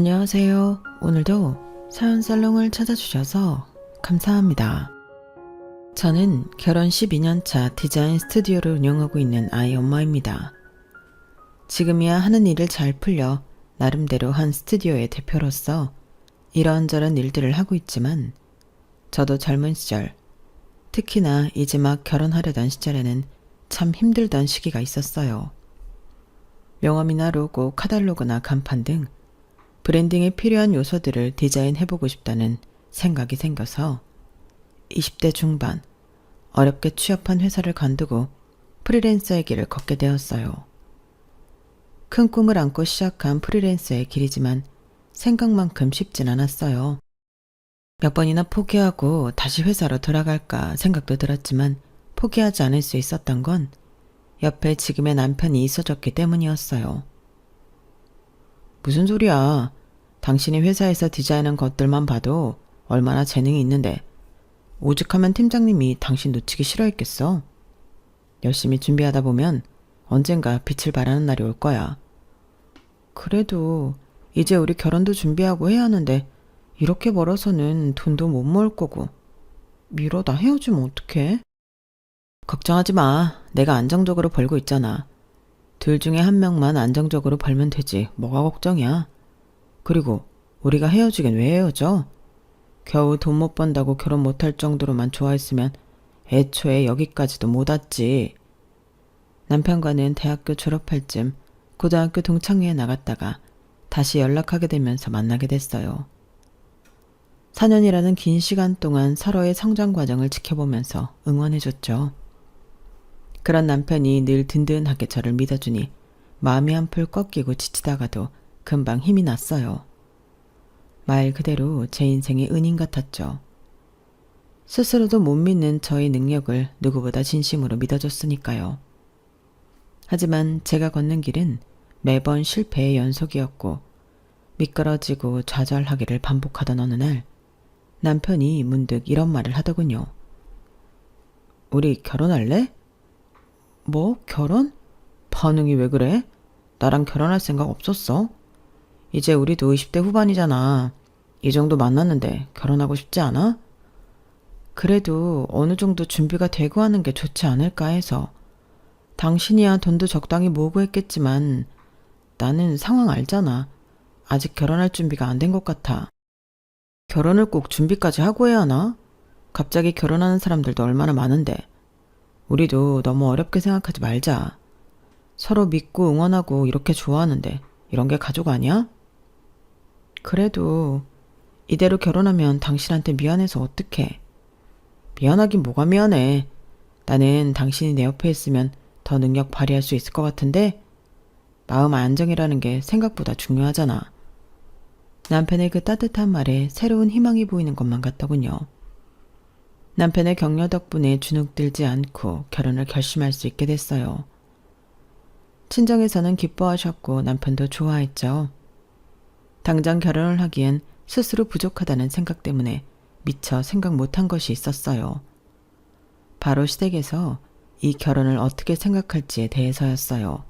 안녕하세요. 오늘도 사연 살롱을 찾아주셔서 감사합니다. 저는 결혼 12년차 디자인 스튜디오를 운영하고 있는 아이 엄마입니다. 지금이야 하는 일을 잘 풀려 나름대로 한 스튜디오의 대표로서 이런저런 일들을 하고 있지만 저도 젊은 시절, 특히나 이제 막 결혼하려던 시절에는 참 힘들던 시기가 있었어요. 명함이나 로고, 카탈로그나 간판 등 브랜딩에 필요한 요소들을 디자인해보고 싶다는 생각이 생겨서 20대 중반 어렵게 취업한 회사를 관두고 프리랜서의 길을 걷게 되었어요. 큰 꿈을 안고 시작한 프리랜서의 길이지만 생각만큼 쉽진 않았어요. 몇 번이나 포기하고 다시 회사로 돌아갈까 생각도 들었지만 포기하지 않을 수 있었던 건 옆에 지금의 남편이 있어줬기 때문이었어요. 무슨 소리야. 당신이 회사에서 디자인한 것들만 봐도 얼마나 재능이 있는데 오죽하면 팀장님이 당신 놓치기 싫어했겠어. 열심히 준비하다 보면 언젠가 빛을 발하는 날이 올 거야. 그래도 이제 우리 결혼도 준비하고 해야 하는데 이렇게 벌어서는 돈도 못 모을 거고 미뤄다 헤어지면 어떡해? 걱정하지 마. 내가 안정적으로 벌고 있잖아. 둘 중에 한 명만 안정적으로 벌면 되지. 뭐가 걱정이야. 그리고 우리가 헤어지긴 왜 헤어져? 겨우 돈 못 번다고 결혼 못할 정도로만 좋아했으면 애초에 여기까지도 못 왔지. 남편과는 대학교 졸업할 쯤 고등학교 동창회에 나갔다가 다시 연락하게 되면서 만나게 됐어요. 4년이라는 긴 시간 동안 서로의 성장 과정을 지켜보면서 응원해줬죠. 그런 남편이 늘 든든하게 저를 믿어주니 마음이 한풀 꺾이고 지치다가도 금방 힘이 났어요. 말 그대로 제 인생의 은인 같았죠. 스스로도 못 믿는 저의 능력을 누구보다 진심으로 믿어줬으니까요. 하지만 제가 걷는 길은 매번 실패의 연속이었고 미끄러지고 좌절하기를 반복하던 어느 날 남편이 문득 이런 말을 하더군요. 우리 결혼할래? 뭐? 결혼? 반응이 왜 그래? 나랑 결혼할 생각 없었어? 이제 우리도 20대 후반이잖아. 이 정도 만났는데 결혼하고 싶지 않아? 그래도 어느 정도 준비가 되고 하는 게 좋지 않을까 해서. 당신이야 돈도 적당히 모으고 했겠지만 나는 상황 알잖아. 아직 결혼할 준비가 안 된 것 같아. 결혼을 꼭 준비까지 하고 해야 하나? 갑자기 결혼하는 사람들도 얼마나 많은데. 우리도 너무 어렵게 생각하지 말자. 서로 믿고 응원하고 이렇게 좋아하는데 이런 게 가족 아니야? 그래도 이대로 결혼하면 당신한테 미안해서 어떡해. 미안하긴 뭐가 미안해. 나는 당신이 내 옆에 있으면 더 능력 발휘할 수 있을 것 같은데 마음 안정이라는 게 생각보다 중요하잖아. 남편의 그 따뜻한 말에 새로운 희망이 보이는 것만 같더군요. 남편의 격려 덕분에 주눅들지 않고 결혼을 결심할 수 있게 됐어요. 친정에서는 기뻐하셨고 남편도 좋아했죠. 당장 결혼을 하기엔 스스로 부족하다는 생각 때문에 미처 생각 못한 것이 있었어요. 바로 시댁에서 이 결혼을 어떻게 생각할지에 대해서였어요.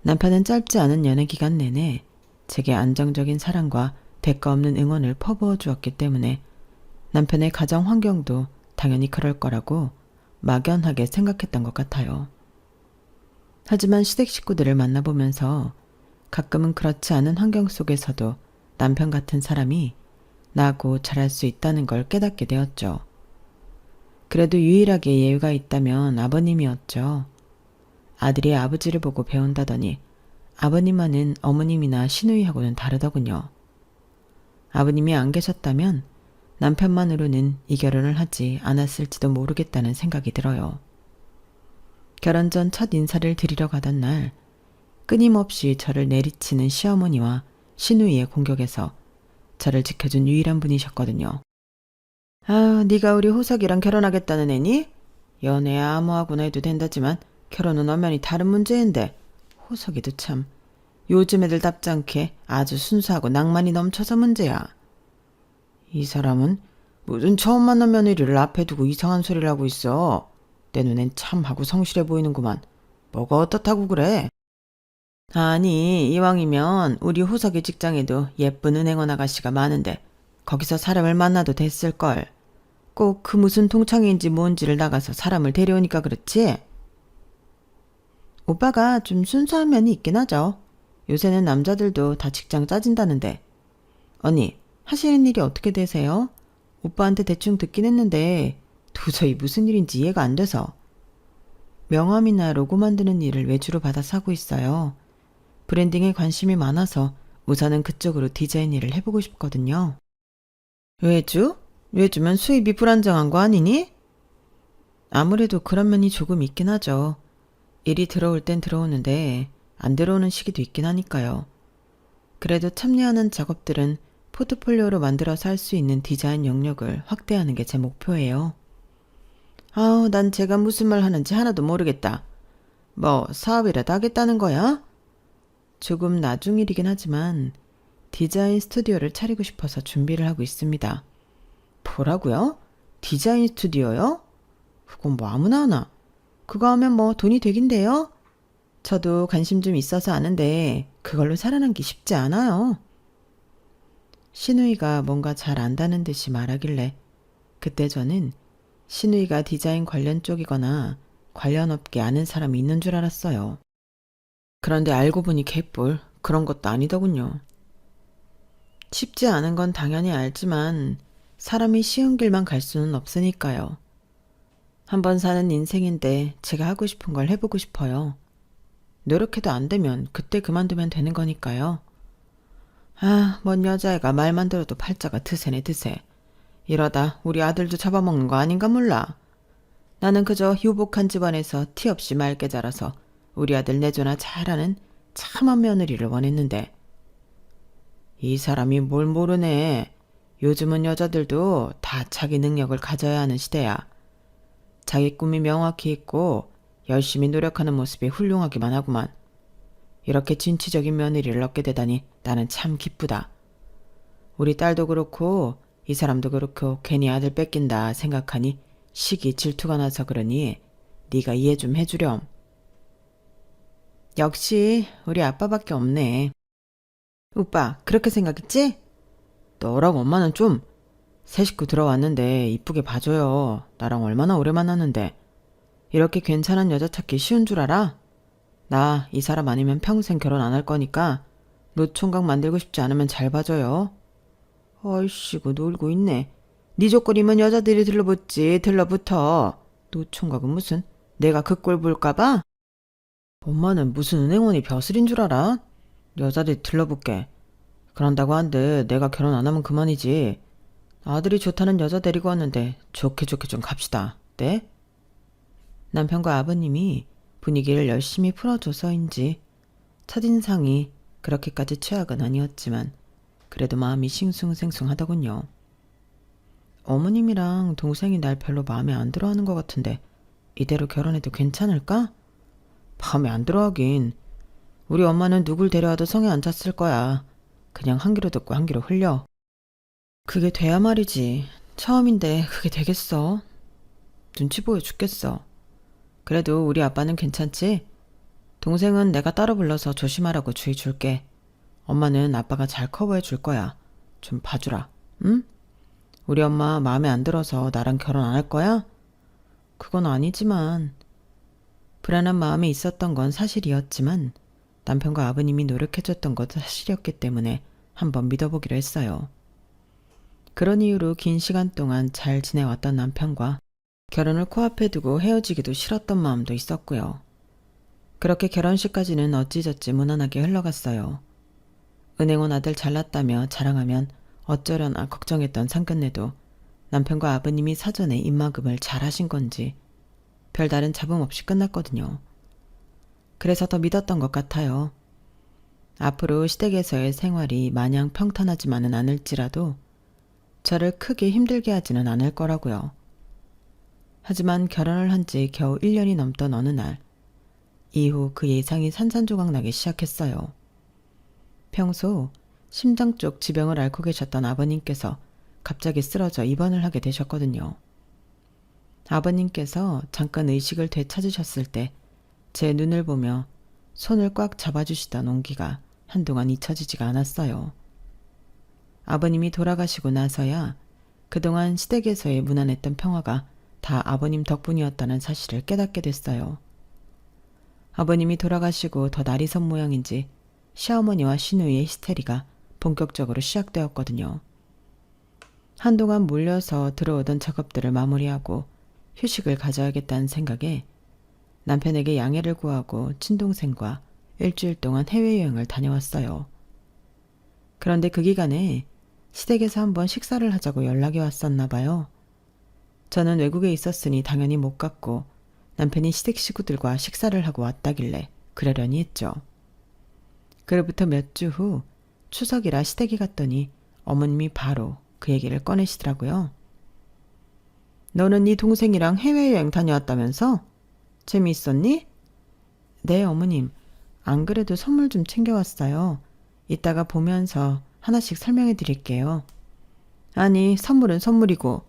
남편은 짧지 않은 연애 기간 내내 제게 안정적인 사랑과 대가 없는 응원을 퍼부어 주었기 때문에 남편의 가정 환경도 당연히 그럴 거라고 막연하게 생각했던 것 같아요. 하지만 시댁 식구들을 만나보면서 가끔은 그렇지 않은 환경 속에서도 남편 같은 사람이 나고 잘할 수 있다는 걸 깨닫게 되었죠. 그래도 유일하게 예외가 있다면 아버님이었죠. 아들이 아버지를 보고 배운다더니 아버님만은 어머님이나 시누이하고는 다르더군요. 아버님이 안 계셨다면 남편만으로는 이 결혼을 하지 않았을지도 모르겠다는 생각이 들어요. 결혼 전 첫 인사를 드리러 가던 날 끊임없이 저를 내리치는 시어머니와 시누이의 공격에서 저를 지켜준 유일한 분이셨거든요. 아, 네가 우리 호석이랑 결혼하겠다는 애니? 연애 아무하고나 해도 된다지만 결혼은 엄연히 다른 문제인데 호석이도 참 요즘 애들답지 않게 아주 순수하고 낭만이 넘쳐서 문제야. 이 사람은 무슨 처음 만난 며느리를 앞에 두고 이상한 소리를 하고 있어. 내 눈엔 참 하고 성실해 보이는구만. 뭐가 어떻다고 그래? 아니, 이왕이면 우리 호석이 직장에도 예쁜 은행원 아가씨가 많은데 거기서 사람을 만나도 됐을걸. 꼭 그 무슨 동창회인지 뭔지를 나가서 사람을 데려오니까 그렇지? 오빠가 좀 순수한 면이 있긴 하죠. 요새는 남자들도 다 직장 짜진다는데. 언니, 하시는 일이 어떻게 되세요? 오빠한테 대충 듣긴 했는데 도저히 무슨 일인지 이해가 안 돼서. 명함이나 로고 만드는 일을 외주로 받아서 하고 있어요. 브랜딩에 관심이 많아서 우선은 그쪽으로 디자인 일을 해보고 싶거든요. 외주? 외주면 수입이 불안정한 거 아니니? 아무래도 그런 면이 조금 있긴 하죠. 일이 들어올 땐 들어오는데 안 들어오는 시기도 있긴 하니까요. 그래도 참여하는 작업들은 포트폴리오로 만들어서 할 수 있는 디자인 영역을 확대하는 게 제 목표예요. 아우, 난 제가 무슨 말 하는지 하나도 모르겠다. 뭐 사업이라도 하겠다는 거야? 조금 나중 일이긴 하지만 디자인 스튜디오를 차리고 싶어서 준비를 하고 있습니다. 뭐라고요? 디자인 스튜디오요? 그건 뭐 아무나 하나. 그거 하면 뭐 돈이 되긴 돼요? 저도 관심 좀 있어서 아는데 그걸로 살아남기 쉽지 않아요. 신우이가 뭔가 잘 안다는 듯이 말하길래 그때 저는 신우이가 디자인 관련 쪽이거나 관련 업계 아는 사람이 있는 줄 알았어요. 그런데 알고 보니 개뿔 그런 것도 아니더군요. 쉽지 않은 건 당연히 알지만 사람이 쉬운 길만 갈 수는 없으니까요. 한번 사는 인생인데 제가 하고 싶은 걸 해보고 싶어요. 노력해도 안 되면 그때 그만두면 되는 거니까요. 아, 뭔 여자애가 말만 들어도 팔자가 드세네 드세. 이러다 우리 아들도 잡아먹는 거 아닌가 몰라. 나는 그저 유복한 집안에서 티 없이 맑게 자라서 우리 아들 내조나 잘하는 참한 며느리를 원했는데 이 사람이 뭘 모르네. 요즘은 여자들도 다 자기 능력을 가져야 하는 시대야. 자기 꿈이 명확히 있고 열심히 노력하는 모습이 훌륭하기만 하구만. 이렇게 진취적인 며느리를 얻게 되다니 나는 참 기쁘다. 우리 딸도 그렇고 이 사람도 그렇고 괜히 아들 뺏긴다 생각하니 시기 질투가 나서 그러니 네가 이해 좀 해주렴. 역시 우리 아빠밖에 없네. 오빠 그렇게 생각했지? 너랑 엄마는 좀 새 식구 들어왔는데 이쁘게 봐줘요. 나랑 얼마나 오래 만났는데. 이렇게 괜찮은 여자 찾기 쉬운 줄 알아? 나 이 사람 아니면 평생 결혼 안 할 거니까 노총각 만들고 싶지 않으면 잘 봐줘요. 아이씨고 놀고 있네. 네 조건이면 여자들이 들러붙지 들러붙어. 노총각은 무슨 내가 그 꼴 볼까봐? 엄마는 무슨 은행원이 벼슬인 줄 알아? 여자들이 들러붙게. 그런다고 한들 내가 결혼 안 하면 그만이지. 아들이 좋다는 여자 데리고 왔는데 좋게 좋게 좀 갑시다. 네? 남편과 아버님이 분위기를 열심히 풀어줘서인지 첫인상이 그렇게까지 최악은 아니었지만 그래도 마음이 싱숭생숭하더군요. 어머님이랑 동생이 날 별로 마음에 안 들어하는 것 같은데 이대로 결혼해도 괜찮을까? 마음에 안 들어하긴. 우리 엄마는 누굴 데려와도 성에 안 찼을 거야. 그냥 한 귀로 듣고 한 귀로 흘려. 그게 돼야 말이지. 처음인데 그게 되겠어? 눈치 보여 죽겠어. 그래도 우리 아빠는 괜찮지? 동생은 내가 따로 불러서 조심하라고 주의 줄게. 엄마는 아빠가 잘 커버해 줄 거야. 좀 봐주라. 응? 우리 엄마 마음에 안 들어서 나랑 결혼 안 할 거야? 그건 아니지만. 불안한 마음이 있었던 건 사실이었지만 남편과 아버님이 노력해줬던 것도 사실이었기 때문에 한번 믿어보기로 했어요. 그런 이유로 긴 시간 동안 잘 지내왔던 남편과 결혼을 코앞에 두고 헤어지기도 싫었던 마음도 있었고요. 그렇게 결혼식까지는 어찌저찌 무난하게 흘러갔어요. 은행원 아들 잘났다며 자랑하면 어쩌려나 걱정했던 상견례도 남편과 아버님이 사전에 입막음을 잘하신 건지 별다른 잡음 없이 끝났거든요. 그래서 더 믿었던 것 같아요. 앞으로 시댁에서의 생활이 마냥 평탄하지만은 않을지라도 저를 크게 힘들게 하지는 않을 거라고요. 하지만 결혼을 한 지 겨우 1년이 넘던 어느 날 이후 그 예상이 산산조각나기 시작했어요. 평소 심장 쪽 지병을 앓고 계셨던 아버님께서 갑자기 쓰러져 입원을 하게 되셨거든요. 아버님께서 잠깐 의식을 되찾으셨을 때 제 눈을 보며 손을 꽉 잡아주시던 온기가 한동안 잊혀지지가 않았어요. 아버님이 돌아가시고 나서야 그동안 시댁에서의 무난했던 평화가 다 아버님 덕분이었다는 사실을 깨닫게 됐어요. 아버님이 돌아가시고 더 날이 선 모양인지 시어머니와 시누이의 히스테리가 본격적으로 시작되었거든요. 한동안 몰려서 들어오던 작업들을 마무리하고 휴식을 가져야겠다는 생각에 남편에게 양해를 구하고 친동생과 일주일 동안 해외여행을 다녀왔어요. 그런데 그 기간에 시댁에서 한번 식사를 하자고 연락이 왔었나 봐요. 저는 외국에 있었으니 당연히 못 갔고 남편이 시댁 식구들과 식사를 하고 왔다길래 그러려니 했죠. 그로부터 몇 주 후 추석이라 시댁에 갔더니 어머님이 바로 그 얘기를 꺼내시더라고요. 너는 네 동생이랑 해외여행 다녀왔다면서? 재미있었니? 네, 어머님. 안 그래도 선물 좀 챙겨왔어요. 이따가 보면서 하나씩 설명해 드릴게요. 아니, 선물은 선물이고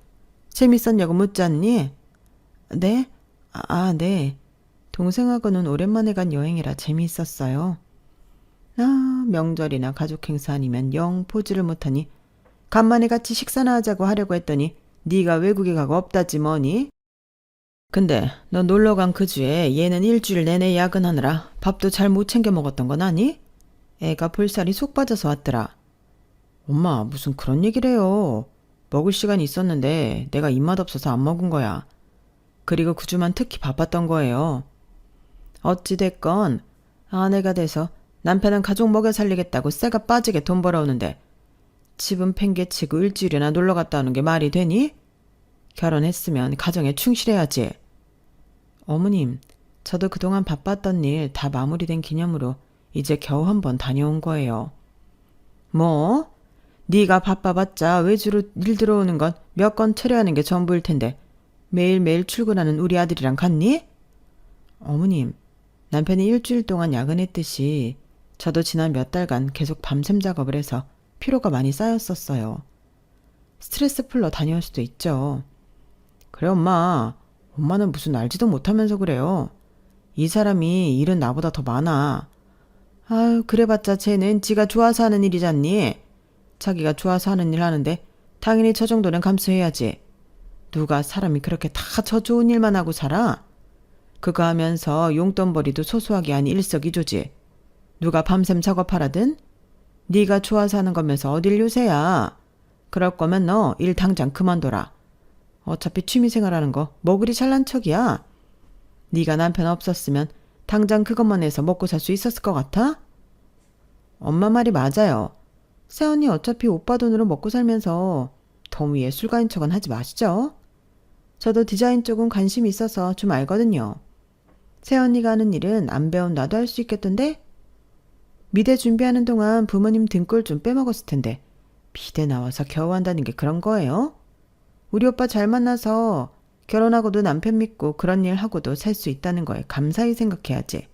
재밌었냐고 묻지 않니? 네? 네. 동생하고는 오랜만에 간 여행이라 재미있었어요. 명절이나 가족 행사 아니면 영 보지를 못하니 간만에 같이 식사나 하자고 하려고 했더니 네가 외국에 가고 없다지 뭐니? 근데 너 놀러 간 그 주에 얘는 일주일 내내 야근하느라 밥도 잘 못 챙겨 먹었던 건 아니? 애가 볼살이 속 빠져서 왔더라. 엄마, 무슨 그런 얘기를 해요. 먹을 시간이 있었는데 내가 입맛 없어서 안 먹은 거야. 그리고 그 주만 특히 바빴던 거예요. 어찌됐건 아내가 돼서 남편은 가족 먹여 살리겠다고 쇠가 빠지게 돈 벌어오는데 집은 팽개치고 일주일이나 놀러 갔다 오는 게 말이 되니? 결혼했으면 가정에 충실해야지. 어머님, 저도 그동안 바빴던 일 다 마무리된 기념으로 이제 겨우 한번 다녀온 거예요. 뭐? 네가 바빠봤자 외주로 일 들어오는 건 몇 건 처리하는 게 전부일 텐데 매일매일 출근하는 우리 아들이랑 같니? 어머님, 남편이 일주일 동안 야근했듯이 저도 지난 몇 달간 계속 밤샘 작업을 해서 피로가 많이 쌓였었어요. 스트레스 풀러 다녀올 수도 있죠. 그래 엄마. 엄마는 무슨 알지도 못하면서 그래요. 이 사람이 일은 나보다 더 많아. 아유, 그래봤자 쟤는 지가 좋아서 하는 일이잖니. 자기가 좋아서 하는 일 하는데 당연히 저 정도는 감수해야지. 누가 사람이 그렇게 다 저 좋은 일만 하고 살아? 그거 하면서 용돈벌이도 소소하게 하니 일석이조지. 누가 밤샘 작업하라든? 네가 좋아서 하는 거면서 어딜 요새야. 그럴 거면 너 일 당장 그만둬라. 어차피 취미생활하는 거 뭐 그리 잘난 척이야. 네가 남편 없었으면 당장 그것만 해서 먹고 살 수 있었을 것 같아? 엄마 말이 맞아요. 새언니 어차피 오빠 돈으로 먹고 살면서 더위에 술가인 척은 하지 마시죠. 저도 디자인 쪽은 관심이 있어서 좀 알거든요. 새언니가 하는 일은 안 배운 나도 할 수 있겠던데? 미대 준비하는 동안 부모님 등골 좀 빼먹었을 텐데 미대 나와서 겨우 한다는 게 그런 거예요? 우리 오빠 잘 만나서 결혼하고도 남편 믿고 그런 일 하고도 살 수 있다는 거에 감사히 생각해야지.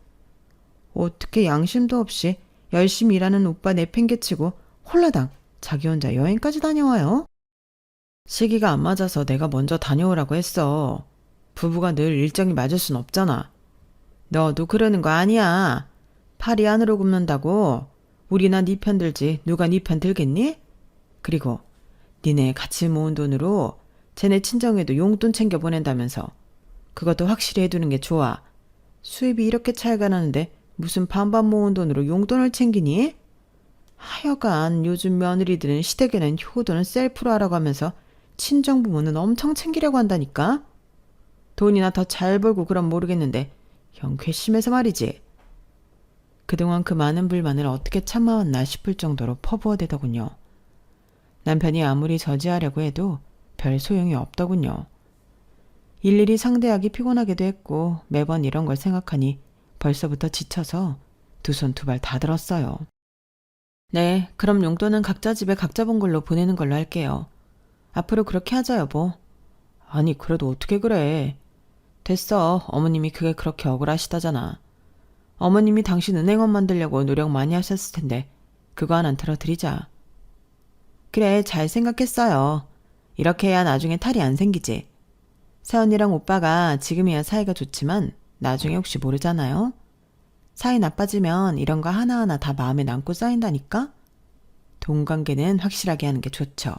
어떻게 양심도 없이 열심히 일하는 오빠 내팽개치고 홀라당 자기 혼자 여행까지 다녀와요? 시기가 안 맞아서 내가 먼저 다녀오라고 했어. 부부가 늘 일정이 맞을 순 없잖아. 너도 그러는 거 아니야. 팔이 안으로 굽는다고. 우리나 네 편 들지 누가 네 편 들겠니? 그리고 니네 같이 모은 돈으로 쟤네 친정에도 용돈 챙겨 보낸다면서. 그것도 확실히 해두는 게 좋아. 수입이 이렇게 차이가 나는데 무슨 반반 모은 돈으로 용돈을 챙기니? 하여간 요즘 며느리들은 시댁에는 효도는 셀프로 하라고 하면서 친정 부모는 엄청 챙기려고 한다니까. 돈이나 더 잘 벌고 그럼 모르겠는데 형 괘씸해서 말이지. 그동안 그 많은 불만을 어떻게 참아왔나 싶을 정도로 퍼부어대더군요. 남편이 아무리 저지하려고 해도 별 소용이 없더군요. 일일이 상대하기 피곤하기도 했고 매번 이런 걸 생각하니 벌써부터 지쳐서 두 손 두 발 다 들었어요. 네, 그럼 용돈은 각자 집에 각자 본 걸로 보내는 걸로 할게요. 앞으로 그렇게 하자 여보. 아니 그래도 어떻게 그래. 됐어. 어머님이 그게 그렇게 억울하시다잖아. 어머님이 당신 은행원 만들려고 노력 많이 하셨을 텐데 그거 하나 들어드리자. 그래, 잘 생각했어요. 이렇게 해야 나중에 탈이 안 생기지. 새언니랑 오빠가 지금이야 사이가 좋지만 나중에 혹시 모르잖아요. 사이 나빠지면 이런 거 하나하나 다 마음에 남고 쌓인다니까? 돈 관계는 확실하게 하는 게 좋죠.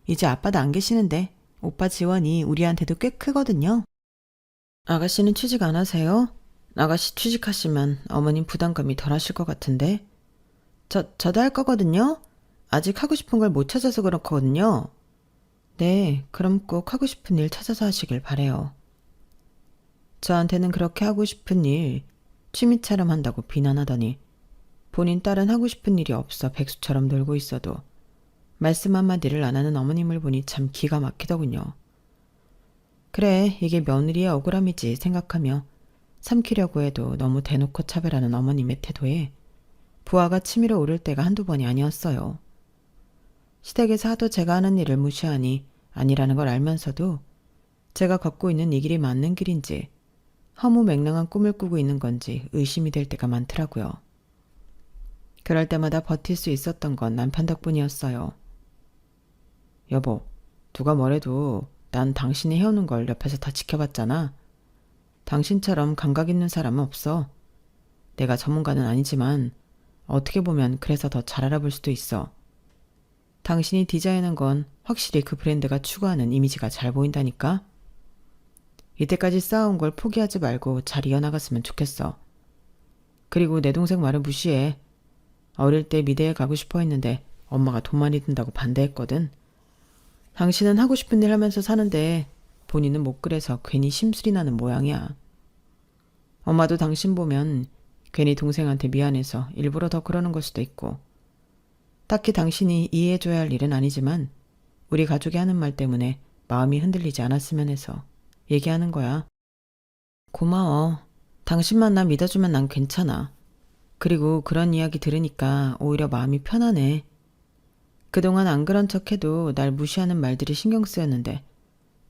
이제 아빠도 안 계시는데 오빠 지원이 우리한테도 꽤 크거든요. 아가씨는 취직 안 하세요? 아가씨 취직하시면 어머님 부담감이 덜 하실 것 같은데. 저도 할 거거든요. 아직 하고 싶은 걸 못 찾아서 그렇거든요. 네, 그럼 꼭 하고 싶은 일 찾아서 하시길 바래요. 저한테는 그렇게 하고 싶은 일 취미처럼 한다고 비난하더니 본인 딸은 하고 싶은 일이 없어 백수처럼 놀고 있어도 말씀 한마디를 안 하는 어머님을 보니 참 기가 막히더군요. 그래, 이게 며느리의 억울함이지 생각하며 삼키려고 해도 너무 대놓고 차별하는 어머님의 태도에 부하가 치밀어 오를 때가 한두 번이 아니었어요. 시댁에서 하도 제가 하는 일을 무시하니 아니라는 걸 알면서도 제가 걷고 있는 이 길이 맞는 길인지 허무맹랑한 꿈을 꾸고 있는 건지 의심이 될 때가 많더라고요. 그럴 때마다 버틸 수 있었던 건 남편 덕분이었어요. 여보, 누가 뭐래도 난 당신이 해오는 걸 옆에서 다 지켜봤잖아. 당신처럼 감각 있는 사람은 없어. 내가 전문가는 아니지만 어떻게 보면 그래서 더 잘 알아볼 수도 있어. 당신이 디자인한 건 확실히 그 브랜드가 추구하는 이미지가 잘 보인다니까? 이때까지 쌓아온 걸 포기하지 말고 잘 이어나갔으면 좋겠어. 그리고 내 동생 말을 무시해. 어릴 때 미대에 가고 싶어 했는데 엄마가 돈 많이 든다고 반대했거든. 당신은 하고 싶은 일 하면서 사는데 본인은 못 그래서 괜히 심술이 나는 모양이야. 엄마도 당신 보면 괜히 동생한테 미안해서 일부러 더 그러는 걸 수도 있고. 딱히 당신이 이해해줘야 할 일은 아니지만 우리 가족이 하는 말 때문에 마음이 흔들리지 않았으면 해서 얘기하는 거야. 고마워. 당신만 나 믿어주면 난 괜찮아. 그리고 그런 이야기 들으니까 오히려 마음이 편하네. 그동안 안 그런 척해도 날 무시하는 말들이 신경 쓰였는데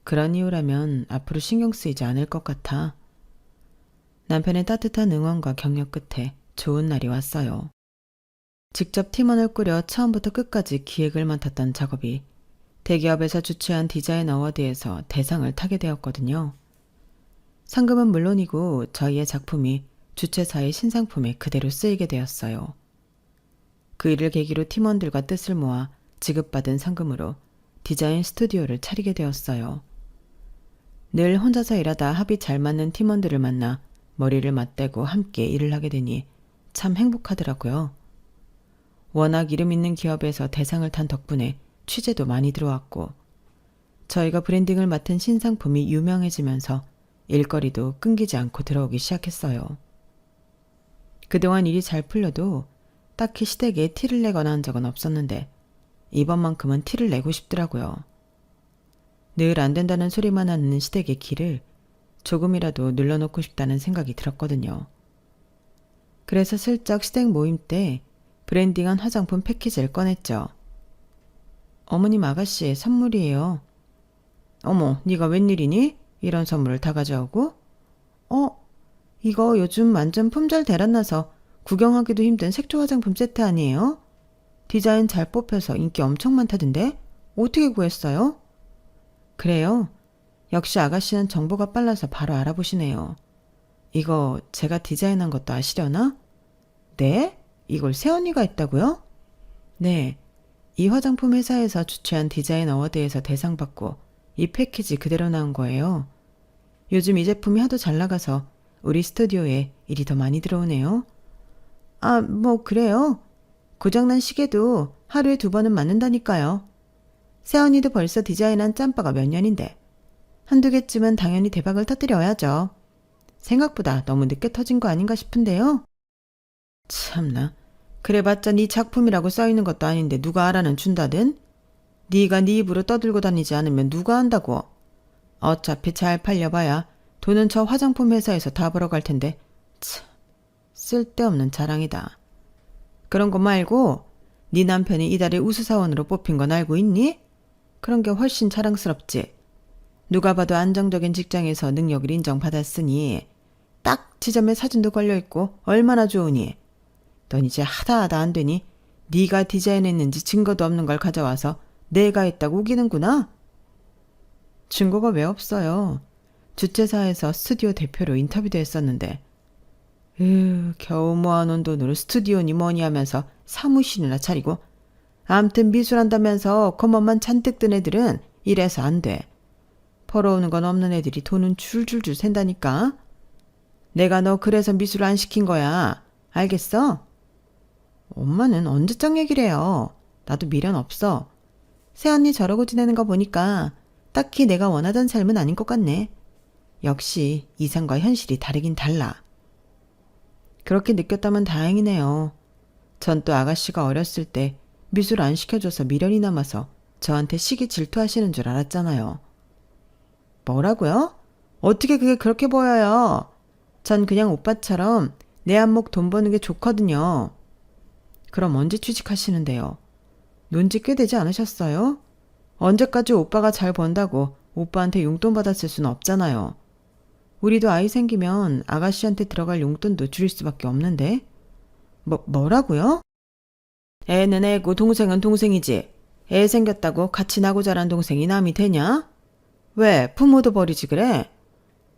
그런 이유라면 앞으로 신경 쓰이지 않을 것 같아. 남편의 따뜻한 응원과 격려 끝에 좋은 날이 왔어요. 직접 팀원을 꾸려 처음부터 끝까지 기획을 맡았던 작업이 대기업에서 주최한 디자인 어워드에서 대상을 타게 되었거든요. 상금은 물론이고 저희의 작품이 주최사의 신상품에 그대로 쓰이게 되었어요. 그 일을 계기로 팀원들과 뜻을 모아 지급받은 상금으로 디자인 스튜디오를 차리게 되었어요. 늘 혼자서 일하다 합이 잘 맞는 팀원들을 만나 머리를 맞대고 함께 일을 하게 되니 참 행복하더라고요. 워낙 이름 있는 기업에서 대상을 탄 덕분에 취재도 많이 들어왔고 저희가 브랜딩을 맡은 신상품이 유명해지면서 일거리도 끊기지 않고 들어오기 시작했어요. 그동안 일이 잘 풀려도 딱히 시댁에 티를 내거나 한 적은 없었는데 이번만큼은 티를 내고 싶더라고요. 늘 안 된다는 소리만 하는 시댁의 기를 조금이라도 눌러놓고 싶다는 생각이 들었거든요. 그래서 슬쩍 시댁 모임 때 브랜딩한 화장품 패키지를 꺼냈죠. 어머님 아가씨의 선물이에요. 어머, 네가 웬일이니? 이런 선물을 다 가져오고? 이거 요즘 완전 품절 대란나서 구경하기도 힘든 색조 화장품 세트 아니에요? 디자인 잘 뽑혀서 인기 엄청 많다던데? 어떻게 구했어요? 그래요? 역시 아가씨는 정보가 빨라서 바로 알아보시네요. 이거 제가 디자인한 것도 아시려나? 네? 이걸 새언니가 했다고요? 네. 이 화장품 회사에서 주최한 디자인 어워드에서 대상 받고 이 패키지 그대로 나온 거예요. 요즘 이 제품이 하도 잘 나가서 우리 스튜디오에 일이 더 많이 들어오네요. 아, 뭐 그래요. 고장난 시계도 하루에 2번은 맞는다니까요. 새언니도 벌써 디자인한 짬바가 몇 년인데 한두 개쯤은 당연히 대박을 터뜨려야죠. 생각보다 너무 늦게 터진 거 아닌가 싶은데요. 참나. 그래봤자 네 작품이라고 써있는 것도 아닌데 누가 알아는 준다든? 네가 네 입으로 떠들고 다니지 않으면 누가 안다고? 어차피 잘 팔려봐야 돈은 저 화장품 회사에서 다 벌어갈 텐데 참 쓸데없는 자랑이다. 그런 거 말고 네 남편이 이달에 우수사원으로 뽑힌 건 알고 있니? 그런 게 훨씬 자랑스럽지. 누가 봐도 안정적인 직장에서 능력을 인정받았으니 딱 지점에 사진도 걸려있고 얼마나 좋으니. 넌 이제 하다 안 되니 네가 디자인했는지 증거도 없는 걸 가져와서 내가 했다고 우기는구나. 증거가 왜 없어요. 주최사에서 스튜디오 대표로 인터뷰도 했었는데. 겨우 모아놓은 돈으로 스튜디오니 뭐니 하면서 사무실이나 차리고. 암튼 미술한다면서 검언만 잔뜩 든 애들은 이래서 안 돼. 벌어오는 건 없는 애들이 돈은 줄줄줄 샌다니까. 내가 너 그래서 미술 안 시킨 거야. 알겠어? 엄마는 언제적 얘기를 해요. 나도 미련 없어. 새언니 저러고 지내는 거 보니까 딱히 내가 원하던 삶은 아닌 것 같네. 역시 이상과 현실이 다르긴 달라. 그렇게 느꼈다면 다행이네요. 전 또 아가씨가 어렸을 때 미술 안 시켜줘서 미련이 남아서 저한테 시기 질투하시는 줄 알았잖아요. 뭐라고요? 어떻게 그게 그렇게 보여요? 전 그냥 오빠처럼 내 안목 돈 버는 게 좋거든요. 그럼 언제 취직하시는데요? 논지 꽤 되지 않으셨어요? 언제까지 오빠가 잘 번다고 오빠한테 용돈 받았을 수는 없잖아요. 우리도 아이 생기면 아가씨한테 들어갈 용돈도 줄일 수밖에 없는데. 뭐라고요? 애는 애고 동생은 동생이지. 애 생겼다고 같이 나고 자란 동생이 남이 되냐? 왜 부모도 버리지 그래?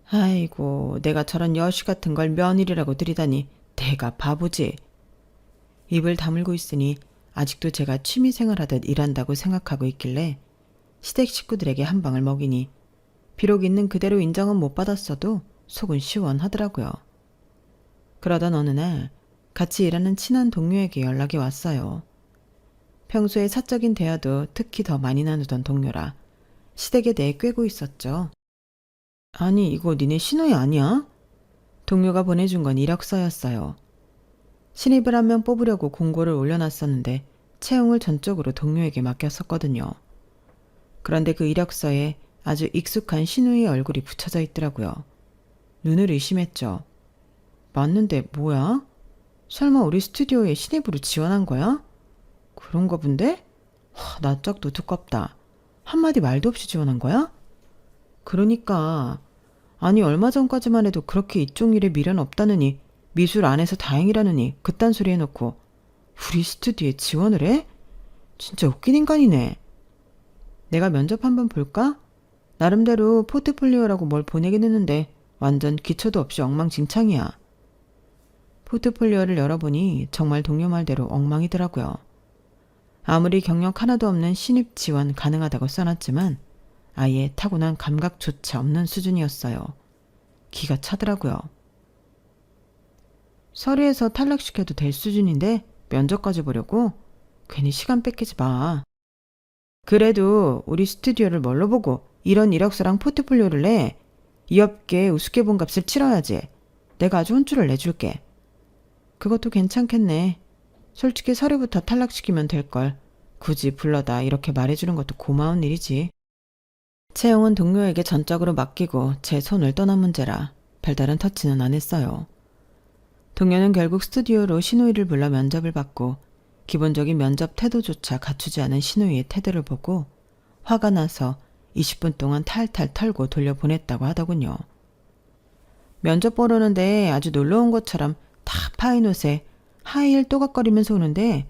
아이고, 내가 저런 여시 같은 걸 며느리라고 들이다니 내가 바보지. 입을 다물고 있으니 아직도 제가 취미생활하듯 일한다고 생각하고 있길래 시댁 식구들에게 한 방을 먹이니 비록 있는 그대로 인정은 못 받았어도 속은 시원하더라고요. 그러던 어느 날 같이 일하는 친한 동료에게 연락이 왔어요. 평소에 사적인 대화도 특히 더 많이 나누던 동료라 시댁에 대해 꿰고 있었죠. 아니, 이거 니네 신호이 아니야? 동료가 보내준 건 이력서였어요. 신입을 한 명 뽑으려고 공고를 올려놨었는데 채용을 전적으로 동료에게 맡겼었거든요. 그런데 그 이력서에 아주 익숙한 신우의 얼굴이 붙여져 있더라고요. 눈을 의심했죠. 맞는데 뭐야? 설마 우리 스튜디오에 신입으로 지원한 거야? 그런가 본데? 나 짝도 두껍다. 한마디 말도 없이 지원한 거야? 그러니까. 아니, 얼마 전까지만 해도 그렇게 이쪽 일에 미련 없다느니 미술 안 해서 다행이라느니 그딴 소리 해놓고 우리 스튜디오에 지원을 해? 진짜 웃긴 인간이네. 내가 면접 한번 볼까? 나름대로 포트폴리오라고 뭘 보내긴 했는데 완전 기초도 없이 엉망진창이야. 포트폴리오를 열어보니 정말 동료 말대로 엉망이더라고요. 아무리 경력 하나도 없는 신입 지원 가능하다고 써놨지만 아예 타고난 감각조차 없는 수준이었어요. 기가 차더라고요. 서류에서 탈락시켜도 될 수준인데 면접까지 보려고? 괜히 시간 뺏기지 마. 그래도 우리 스튜디오를 뭘로 보고 이런 이력서랑 포트폴리오를 내? 이 업계에 우습게 본 값을 치러야지. 내가 아주 혼쭐을 내줄게. 그것도 괜찮겠네. 솔직히 서류부터 탈락시키면 될걸. 굳이 불러다 이렇게 말해주는 것도 고마운 일이지. 채용은 동료에게 전적으로 맡기고 제 손을 떠난 문제라 별다른 터치는 안 했어요. 동료는 결국 스튜디오로 신우이를 불러 면접을 받고 기본적인 면접 태도조차 갖추지 않은 신우이의 태도를 보고 화가 나서 20분 동안 탈탈 털고 돌려보냈다고 하더군요. 면접 보러 오는데 아주 놀러온 것처럼 다 파인 옷에 하이힐 또각거리면서 오는데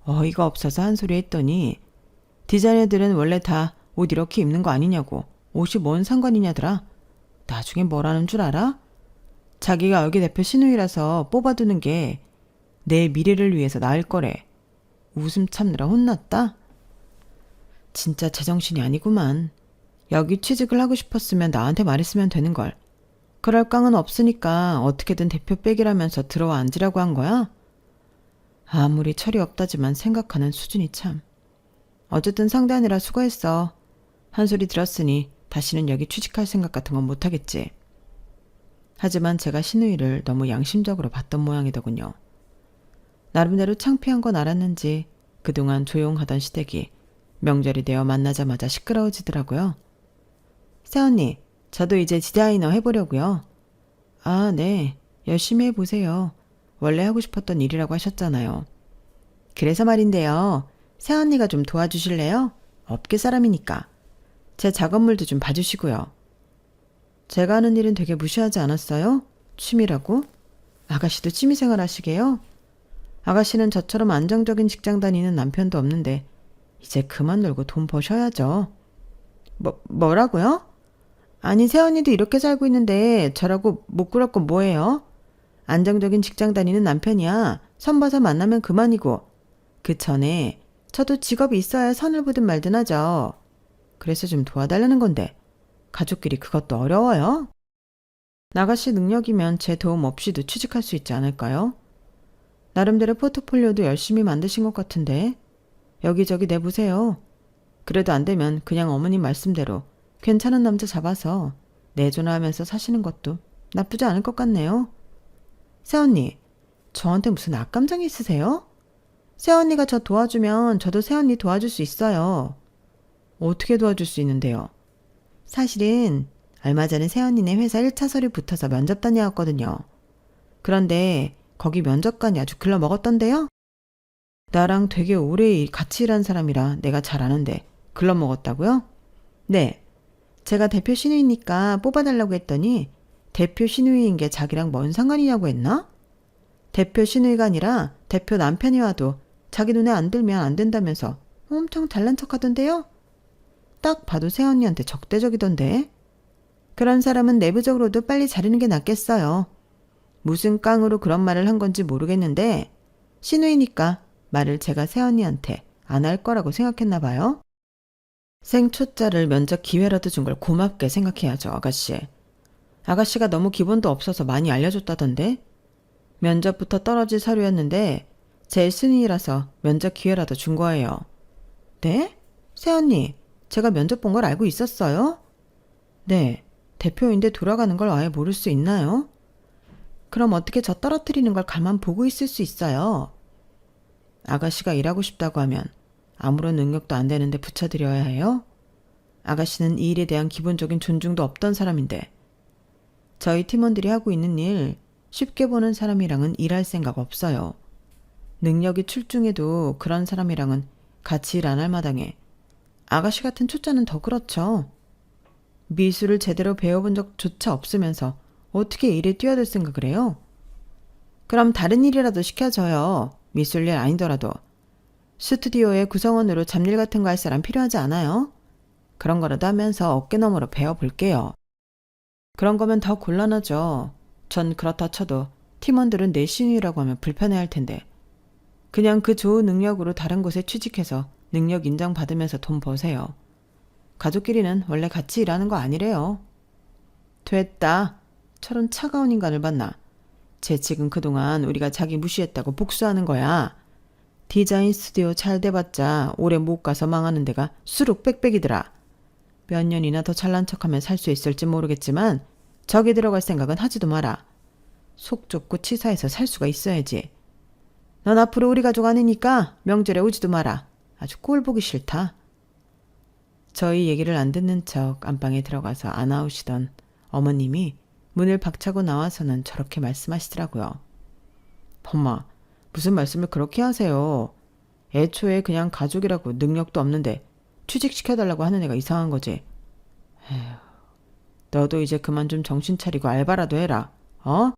어이가 없어서 한 소리 했더니 디자이너들은 원래 다 옷 이렇게 입는 거 아니냐고. 옷이 뭔 상관이냐더라. 나중에 뭐라는 줄 알아? 자기가 여기 대표 신우이라서 뽑아두는 게 내 미래를 위해서 나을 거래. 웃음 참느라 혼났다? 진짜 제정신이 아니구만. 여기 취직을 하고 싶었으면 나한테 말했으면 되는걸. 그럴 깡은 없으니까 어떻게든 대표 빼기라면서 들어와 앉으라고 한 거야? 아무리 철이 없다지만 생각하는 수준이 참. 어쨌든 상대하느라 수고했어. 한 소리 들었으니 다시는 여기 취직할 생각 같은 건 못하겠지. 하지만 제가 신우이를 너무 양심적으로 봤던 모양이더군요. 나름대로 창피한 건 알았는지 그동안 조용하던 시댁이 명절이 되어 만나자마자 시끄러워지더라고요. 새언니, 저도 이제 디자이너 해보려고요. 아, 네. 열심히 해보세요. 원래 하고 싶었던 일이라고 하셨잖아요. 그래서 말인데요. 새언니가 좀 도와주실래요? 업계 사람이니까. 제 작업물도 좀 봐주시고요. 제가 하는 일은 되게 무시하지 않았어요? 취미라고? 아가씨도 취미생활 하시게요? 아가씨는 저처럼 안정적인 직장 다니는 남편도 없는데 이제 그만 놀고 돈 버셔야죠. 뭐라고요? 아니, 새언니도 이렇게 살고 있는데 저라고 못 그럴 건 뭐예요? 안정적인 직장 다니는 남편이야. 선 봐서 만나면 그만이고. 그 전에 저도 직업이 있어야 선을 보든 말든 하죠. 그래서 좀 도와달라는 건데 가족끼리 그것도 어려워요? 나가씨 능력이면 제 도움 없이도 취직할 수 있지 않을까요? 나름대로 포트폴리오도 열심히 만드신 것 같은데 여기저기 내보세요. 그래도 안 되면 그냥 어머님 말씀대로 괜찮은 남자 잡아서 내조나하면서 사시는 것도 나쁘지 않을 것 같네요. 새언니, 저한테 무슨 악감정이 있으세요? 새언니가 저 도와주면 저도 새언니 도와줄 수 있어요. 어떻게 도와줄 수 있는데요? 사실은 얼마 전에 새언니네 회사 1차 서류 붙어서 면접 다녀왔거든요. 그런데 거기 면접관이 아주 글러먹었던데요? 나랑 되게 오래 같이 일한 사람이라 내가 잘 아는데 글러먹었다고요? 네. 제가 대표 신우이니까 뽑아달라고 했더니 대표 신우이인 게 자기랑 뭔 상관이냐고 했나? 대표 신우이가 아니라 대표 남편이 와도 자기 눈에 안 들면 안 된다면서 엄청 잘난 척하던데요? 딱 봐도 새언니한테 적대적이던데. 그런 사람은 내부적으로도 빨리 자르는 게 낫겠어요. 무슨 깡으로 그런 말을 한 건지 모르겠는데 신우이니까 말을 제가 새언니한테 안 할 거라고 생각했나 봐요. 생초짜를 면접 기회라도 준 걸 고맙게 생각해야죠, 아가씨. 아가씨가 너무 기본도 없어서 많이 알려줬다던데. 면접부터 떨어질 서류였는데 제 순위라서 면접 기회라도 준 거예요. 네? 새언니, 제가 면접 본 걸 알고 있었어요? 네, 대표인데 돌아가는 걸 아예 모를 수 있나요? 그럼 어떻게 저 떨어뜨리는 걸 가만 보고 있을 수 있어요? 아가씨가 일하고 싶다고 하면 아무런 능력도 안 되는데 붙여드려야 해요? 아가씨는 이 일에 대한 기본적인 존중도 없던 사람인데 저희 팀원들이 하고 있는 일 쉽게 보는 사람이랑은 일할 생각 없어요. 능력이 출중해도 그런 사람이랑은 같이 일 안 할 마당에 아가씨 같은 초짜는 더 그렇죠. 미술을 제대로 배워본 적조차 없으면서 어떻게 일에 뛰어들 생각을 해요? 그럼 다른 일이라도 시켜줘요. 미술 일 아니더라도. 스튜디오의 구성원으로 잡일 같은 거 할 사람 필요하지 않아요? 그런 거라도 하면서 어깨너머로 배워볼게요. 그런 거면 더 곤란하죠. 전 그렇다 쳐도 팀원들은 내 신입이라고 하면 불편해할 텐데. 그냥 그 좋은 능력으로 다른 곳에 취직해서 능력 인정받으면서 돈 버세요. 가족끼리는 원래 같이 일하는 거 아니래요. 됐다. 저런 차가운 인간을 봤나. 재직은 그동안 우리가 자기 무시했다고 복수하는 거야. 디자인 스튜디오 잘 돼봤자 오래 못 가서 망하는 데가 수룩 빽빽이더라. 몇 년이나 더 잘난 척하면 살 수 있을지 모르겠지만 저기 들어갈 생각은 하지도 마라. 속 좁고 치사해서 살 수가 있어야지. 넌 앞으로 우리 가족 아니니까 명절에 오지도 마라. 아주 꼴 보기 싫다. 저희 얘기를 안 듣는 척 안방에 들어가서 안 나오시던 어머님이 문을 박차고 나와서는 저렇게 말씀하시더라고요. 엄마, 무슨 말씀을 그렇게 하세요. 애초에 그냥 가족이라고 능력도 없는데 취직시켜달라고 하는 애가 이상한 거지. 에휴, 너도 이제 그만 좀 정신 차리고 알바라도 해라. 어?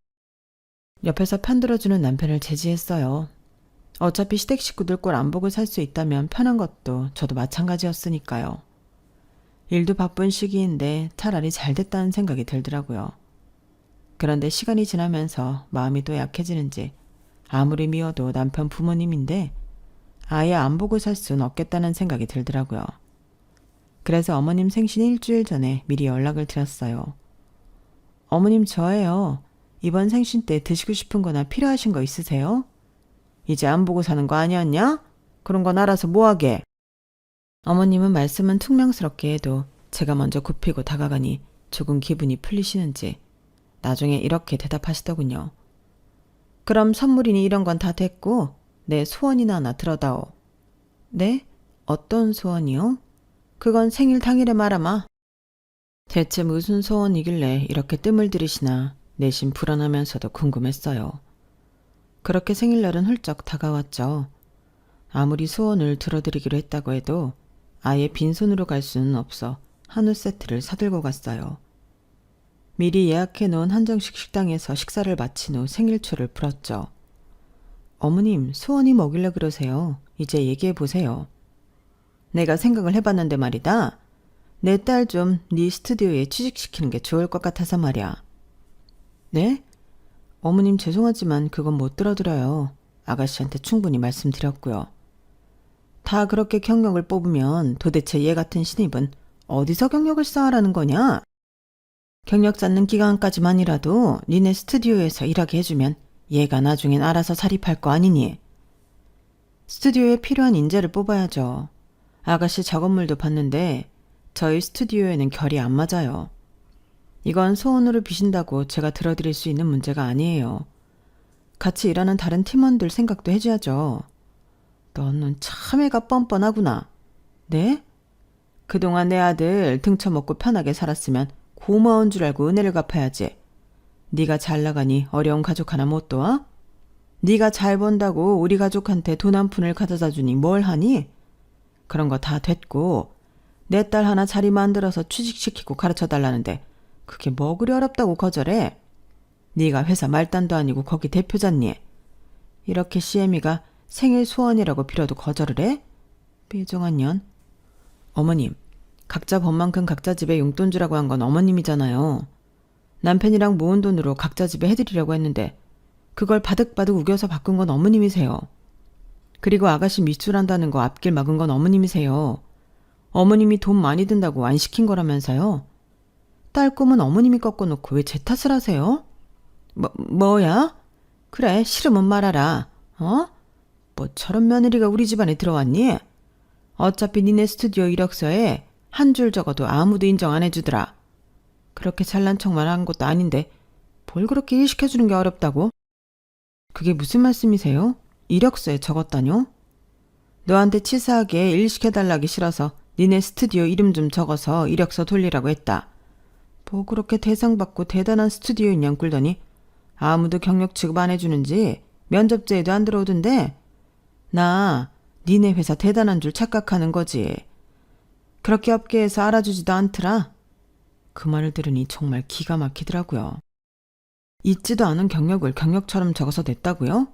옆에서 편들어주는 남편을 제지했어요. 어차피 시댁 식구들 꼴 안 보고 살 수 있다면 편한 것도 저도 마찬가지였으니까요. 일도 바쁜 시기인데 차라리 잘 됐다는 생각이 들더라고요. 그런데 시간이 지나면서 마음이 또 약해지는지 아무리 미워도 남편 부모님인데 아예 안 보고 살 순 없겠다는 생각이 들더라고요. 그래서 어머님 생신 일주일 전에 미리 연락을 드렸어요. 어머님 저예요. 이번 생신 때 드시고 싶은 거나 필요하신 거 있으세요? 이제 안 보고 사는 거 아니었냐? 그런 건 알아서 뭐하게. 어머님은 말씀은 퉁명스럽게 해도 제가 먼저 굽히고 다가가니 조금 기분이 풀리시는지 나중에 이렇게 대답하시더군요. 그럼 선물이니 이런 건 다 됐고 내 소원이나 하나 들어다오. 네? 어떤 소원이요? 그건 생일 당일에 말아마. 대체 무슨 소원이길래 이렇게 뜸을 들이시나 내심 불안하면서도 궁금했어요. 그렇게 생일날은 훌쩍 다가왔죠. 아무리 소원을 들어드리기로 했다고 해도 아예 빈손으로 갈 수는 없어 한우 세트를 사들고 갔어요. 미리 예약해놓은 한정식 식당에서 식사를 마친 후 생일초를 불었죠. 어머님, 소원이 뭐길래 그러세요? 이제 얘기해보세요. 내가 생각을 해봤는데 말이다. 내 딸 좀 네 스튜디오에 취직시키는 게 좋을 것 같아서 말이야. 네? 어머님 죄송하지만 그건 못 들어드려요. 아가씨한테 충분히 말씀드렸고요. 다 그렇게 경력을 뽑으면 도대체 얘 같은 신입은 어디서 경력을 쌓으라는 거냐? 경력 쌓는 기간까지만이라도 니네 스튜디오에서 일하게 해주면 얘가 나중엔 알아서 자립할 거 아니니? 스튜디오에 필요한 인재를 뽑아야죠. 아가씨 작업물도 봤는데 저희 스튜디오에는 결이 안 맞아요. 이건 소원으로 비신다고 제가 들어드릴 수 있는 문제가 아니에요. 같이 일하는 다른 팀원들 생각도 해줘야죠. 너는 참 애가 뻔뻔하구나. 네? 그동안 내 아들 등쳐먹고 편하게 살았으면 고마운 줄 알고 은혜를 갚아야지. 네가 잘 나가니 어려운 가족 하나 못 도와? 네가 잘 번다고 우리 가족한테 돈 한 푼을 가져다 주니 뭘 하니? 그런 거 다 됐고 내 딸 하나 자리 만들어서 취직시키고 가르쳐달라는데 그게 뭐 그리 어렵다고 거절해? 네가 회사 말단도 아니고 거기 대표잖니. 이렇게 CM이가 생일 소원이라고 빌어도 거절을 해? 삐종한 년. 어머님, 각자 번만큼 각자 집에 용돈 주라고 한 건 어머님이잖아요. 남편이랑 모은 돈으로 각자 집에 해드리려고 했는데 그걸 바득바득 우겨서 바꾼 건 어머님이세요. 그리고 아가씨 미술한다는 거 앞길 막은 건 어머님이세요. 어머님이 돈 많이 든다고 안 시킨 거라면서요. 딸 꿈은 어머님이 꺾어놓고 왜 제 탓을 하세요? 뭐야? 그래, 싫으면 말하라. 어? 뭐 저런 며느리가 우리 집안에 들어왔니? 어차피 니네 스튜디오 이력서에 한 줄 적어도 아무도 인정 안 해주더라. 그렇게 잘난 척만 한 것도 아닌데 뭘 그렇게 일 시켜주는 게 어렵다고? 그게 무슨 말씀이세요? 이력서에 적었다뇨? 너한테 치사하게 일 시켜달라기 싫어서 니네 스튜디오 이름 좀 적어서 이력서 돌리라고 했다. 뭐 그렇게 대상받고 대단한 스튜디오인 양 굴더니 아무도 경력 취급 안 해주는지 면접제에도 안 들어오던데 나 니네 회사 대단한 줄 착각하는 거지. 그렇게 업계에서 알아주지도 않더라. 그 말을 들으니 정말 기가 막히더라고요. 있지도 않은 경력을 경력처럼 적어서 냈다고요?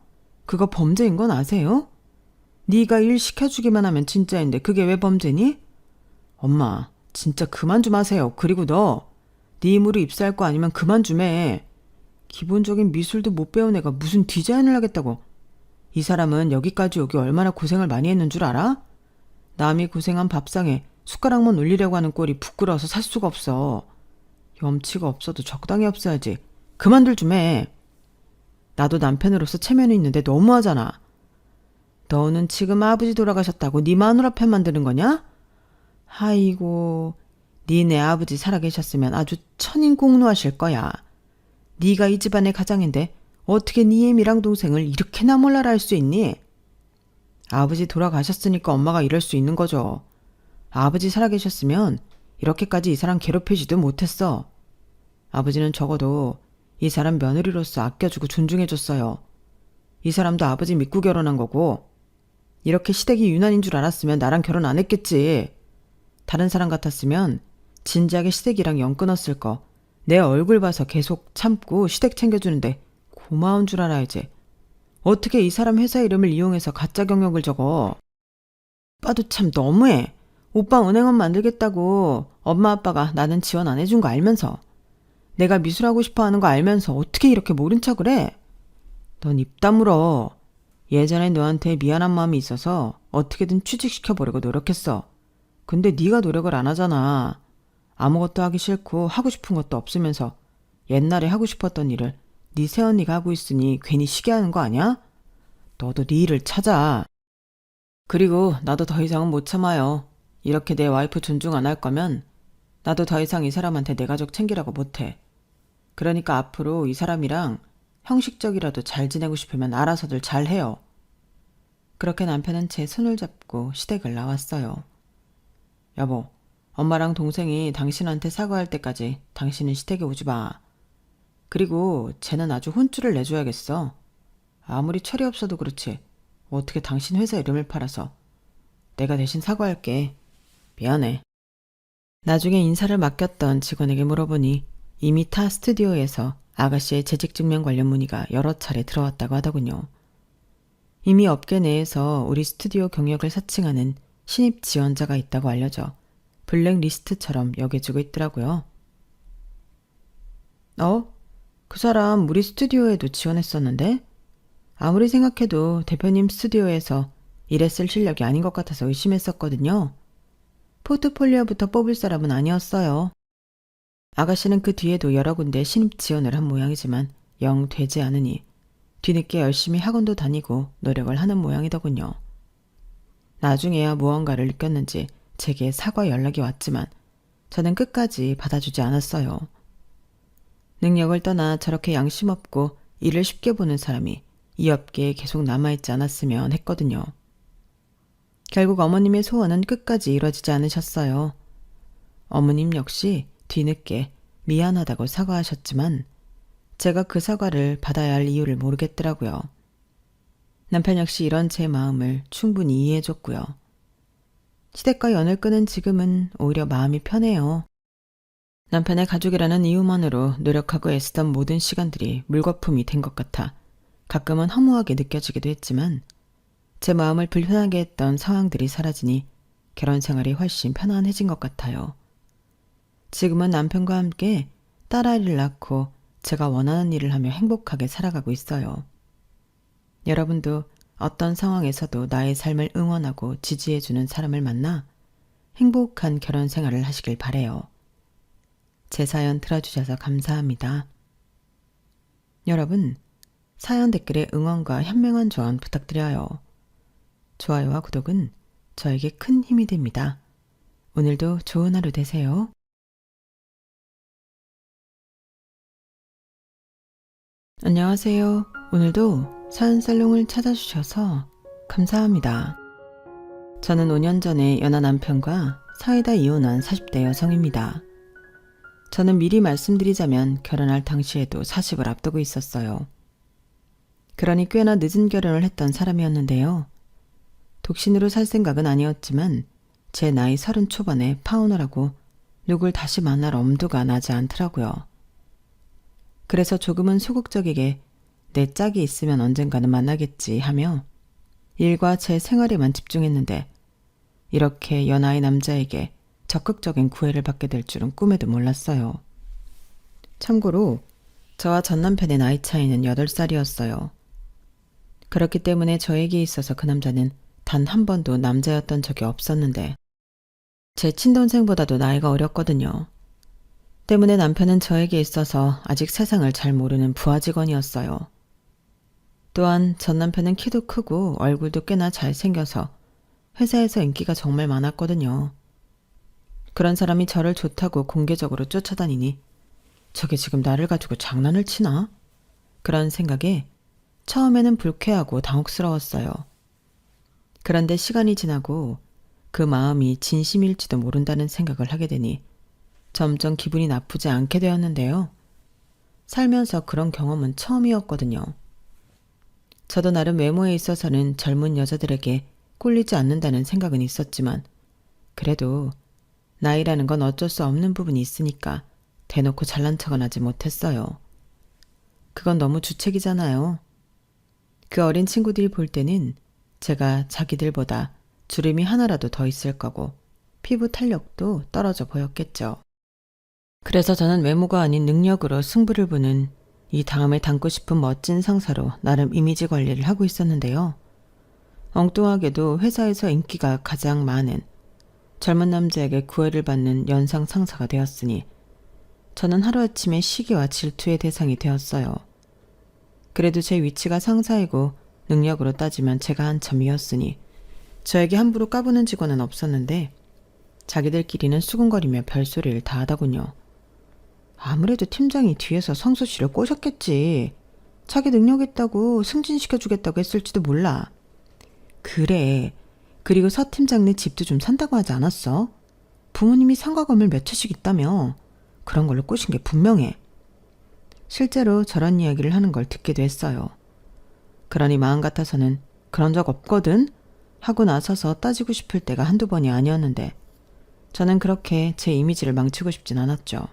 그거 범죄인 건 아세요? 네가 일 시켜주기만 하면 진짜인데 그게 왜 범죄니? 엄마, 진짜 그만 좀 하세요. 그리고 너, 네 힘으로 입사할 거 아니면 그만 좀 해. 기본적인 미술도 못 배운 애가 무슨 디자인을 하겠다고. 이 사람은 여기까지 오기 얼마나 고생을 많이 했는 줄 알아? 남이 고생한 밥상에 숟가락만 올리려고 하는 꼴이 부끄러워서 살 수가 없어. 염치가 없어도 적당히 없어야지. 그만들 좀 해. 나도 남편으로서 체면이 있는데 너무하잖아. 너는 지금 아버지 돌아가셨다고 네 마누라 편 만드는 거냐? 아이고, 니네 아버지 살아계셨으면 아주 천인공노하실 거야. 네가 이 집안의 가장인데 어떻게 네 애미랑 동생을 이렇게나 몰라라 할 수 있니? 아버지 돌아가셨으니까 엄마가 이럴 수 있는 거죠. 아버지 살아계셨으면 이렇게까지 이 사람 괴롭히지도 못했어. 아버지는 적어도 이 사람 며느리로서 아껴주고 존중해줬어요. 이 사람도 아버지 믿고 결혼한 거고 이렇게 시댁이 유난인 줄 알았으면 나랑 결혼 안 했겠지. 다른 사람 같았으면 진지하게 시댁이랑 연 끊었을 거. 내 얼굴 봐서 계속 참고 시댁 챙겨주는데 고마운 줄 알아야지. 어떻게 이 사람 회사 이름을 이용해서 가짜 경력을 적어. 오빠도 참 너무해. 오빠 은행원 만들겠다고 엄마 아빠가 나는 지원 안 해준 거 알면서 내가 미술하고 싶어 하는 거 알면서 어떻게 이렇게 모른 척을 해? 넌 입 다물어. 예전에 너한테 미안한 마음이 있어서 어떻게든 취직시켜보려고 노력했어. 근데 네가 노력을 안 하잖아. 아무것도 하기 싫고 하고 싶은 것도 없으면서 옛날에 하고 싶었던 일을 네 새언니가 하고 있으니 괜히 쉬게 하는 거 아니야? 너도 네 일을 찾아. 그리고 나도 더 이상은 못 참아요. 이렇게 내 와이프 존중 안 할 거면 나도 더 이상 이 사람한테 내 가족 챙기라고 못해. 그러니까 앞으로 이 사람이랑 형식적이라도 잘 지내고 싶으면 알아서들 잘 해요. 그렇게 남편은 제 손을 잡고 시댁을 나왔어요. 여보, 엄마랑 동생이 당신한테 사과할 때까지 당신은 시댁에 오지 마. 그리고 쟤는 아주 혼쭐을 내줘야겠어. 아무리 철이 없어도 그렇지. 어떻게 당신 회사 이름을 팔아서. 내가 대신 사과할게. 미안해. 나중에 인사를 맡겼던 직원에게 물어보니 이미 타 스튜디오에서 아가씨의 재직증명 관련 문의가 여러 차례 들어왔다고 하더군요. 이미 업계 내에서 우리 스튜디오 경력을 사칭하는 신입 지원자가 있다고 알려져 블랙리스트처럼 여겨지고 있더라고요. 그 사람 우리 스튜디오에도 지원했었는데? 아무리 생각해도 대표님 스튜디오에서 일했을 실력이 아닌 것 같아서 의심했었거든요. 포트폴리오부터 뽑을 사람은 아니었어요. 아가씨는 그 뒤에도 여러 군데 신입 지원을 한 모양이지만 영 되지 않으니 뒤늦게 열심히 학원도 다니고 노력을 하는 모양이더군요. 나중에야 무언가를 느꼈는지 제게 사과 연락이 왔지만 저는 끝까지 받아주지 않았어요. 능력을 떠나 저렇게 양심 없고 일을 쉽게 보는 사람이 이 업계에 계속 남아있지 않았으면 했거든요. 결국 어머님의 소원은 끝까지 이뤄지지 않으셨어요. 어머님 역시 뒤늦게 미안하다고 사과하셨지만 제가 그 사과를 받아야 할 이유를 모르겠더라고요. 남편 역시 이런 제 마음을 충분히 이해해줬고요. 시댁과 연을 끄는 지금은 오히려 마음이 편해요. 남편의 가족이라는 이유만으로 노력하고 애쓰던 모든 시간들이 물거품이 된 것 같아 가끔은 허무하게 느껴지기도 했지만 제 마음을 불편하게 했던 상황들이 사라지니 결혼 생활이 훨씬 편안해진 것 같아요. 지금은 남편과 함께 딸아이를 낳고 제가 원하는 일을 하며 행복하게 살아가고 있어요. 여러분도 어떤 상황에서도 나의 삶을 응원하고 지지해주는 사람을 만나 행복한 결혼 생활을 하시길 바래요. 제 사연 들어주셔서 감사합니다. 여러분, 사연 댓글에 응원과 현명한 조언 부탁드려요. 좋아요와 구독은 저에게 큰 힘이 됩니다. 오늘도 좋은 하루 되세요. 안녕하세요. 오늘도 사연 살롱을 찾아주셔서 감사합니다. 저는 5년 전에 연하 남편과 사이다 이혼한 40대 여성입니다. 저는 미리 말씀드리자면 결혼할 당시에도 40을 앞두고 있었어요. 그러니 꽤나 늦은 결혼을 했던 사람이었는데요. 독신으로 살 생각은 아니었지만 제 나이 30 초반에 파혼을 하고 누굴 다시 만날 엄두가 나지 않더라고요. 그래서 조금은 소극적이게 내 짝이 있으면 언젠가는 만나겠지 하며 일과 제 생활에만 집중했는데 이렇게 연하의 남자에게 적극적인 구애를 받게 될 줄은 꿈에도 몰랐어요. 참고로 저와 전 남편의 나이 차이는 8살이었어요. 그렇기 때문에 저에게 있어서 그 남자는 단 한 번도 남자였던 적이 없었는데 제 친동생보다도 나이가 어렸거든요. 때문에 남편은 저에게 있어서 아직 세상을 잘 모르는 부하 직원이었어요. 또한 전 남편은 키도 크고 얼굴도 꽤나 잘생겨서 회사에서 인기가 정말 많았거든요. 그런 사람이 저를 좋다고 공개적으로 쫓아다니니 저게 지금 나를 가지고 장난을 치나? 그런 생각에 처음에는 불쾌하고 당혹스러웠어요. 그런데 시간이 지나고 그 마음이 진심일지도 모른다는 생각을 하게 되니 점점 기분이 나쁘지 않게 되었는데요. 살면서 그런 경험은 처음이었거든요. 저도 나름 외모에 있어서는 젊은 여자들에게 꿀리지 않는다는 생각은 있었지만 그래도 나이라는 건 어쩔 수 없는 부분이 있으니까 대놓고 잘난 척은 하지 못했어요. 그건 너무 주책이잖아요. 그 어린 친구들이 볼 때는 제가 자기들보다 주름이 하나라도 더 있을 거고 피부 탄력도 떨어져 보였겠죠. 그래서 저는 외모가 아닌 능력으로 승부를 보는 이 다음에 닮고 싶은 멋진 상사로 나름 이미지 관리를 하고 있었는데요. 엉뚱하게도 회사에서 인기가 가장 많은 젊은 남자에게 구애를 받는 연상 상사가 되었으니 저는 하루아침에 시기와 질투의 대상이 되었어요. 그래도 제 위치가 상사이고 능력으로 따지면 제가 한참 위였으니 저에게 함부로 까부는 직원은 없었는데 자기들끼리는 수군거리며 별소리를 다 하더군요. 아무래도 팀장이 뒤에서 성수 씨를 꼬셨겠지. 자기 능력 있다고 승진시켜주겠다고 했을지도 몰라. 그래. 그리고 서 팀장네 집도 좀 산다고 하지 않았어? 부모님이 상가 건물 몇 채씩 있다며. 그런 걸로 꼬신 게 분명해. 실제로 저런 이야기를 하는 걸 듣기도 했어요. 그러니 마음 같아서는 그런 적 없거든? 하고 나서서 따지고 싶을 때가 한두 번이 아니었는데 저는 그렇게 제 이미지를 망치고 싶진 않았죠.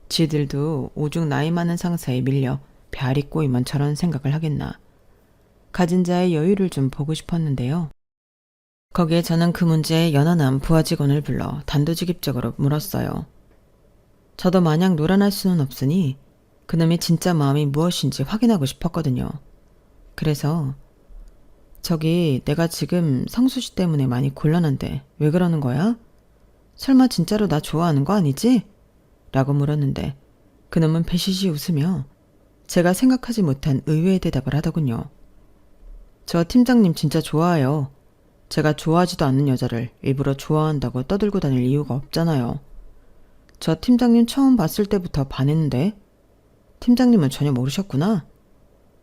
지들도 오죽 나이 많은 상사에 밀려 별이 꼬이면 저런 생각을 하겠나. 가진 자의 여유를 좀 보고 싶었는데요. 거기에 저는 그 문제에 연하남 부하 직원을 불러 단도직입적으로 물었어요. 저도 마냥 놀아날 수는 없으니 그놈의 진짜 마음이 무엇인지 확인하고 싶었거든요. 그래서 저기 내가 지금 성수 씨 때문에 많이 곤란한데 왜 그러는 거야? 설마 진짜로 나 좋아하는 거 아니지? 라고 물었는데 그놈은 배시시 웃으며 제가 생각하지 못한 의외의 대답을 하더군요. 저 팀장님 진짜 좋아해요. 제가 좋아하지도 않는 여자를 일부러 좋아한다고 떠들고 다닐 이유가 없잖아요. 저 팀장님 처음 봤을 때부터 반했는데 팀장님은 전혀 모르셨구나.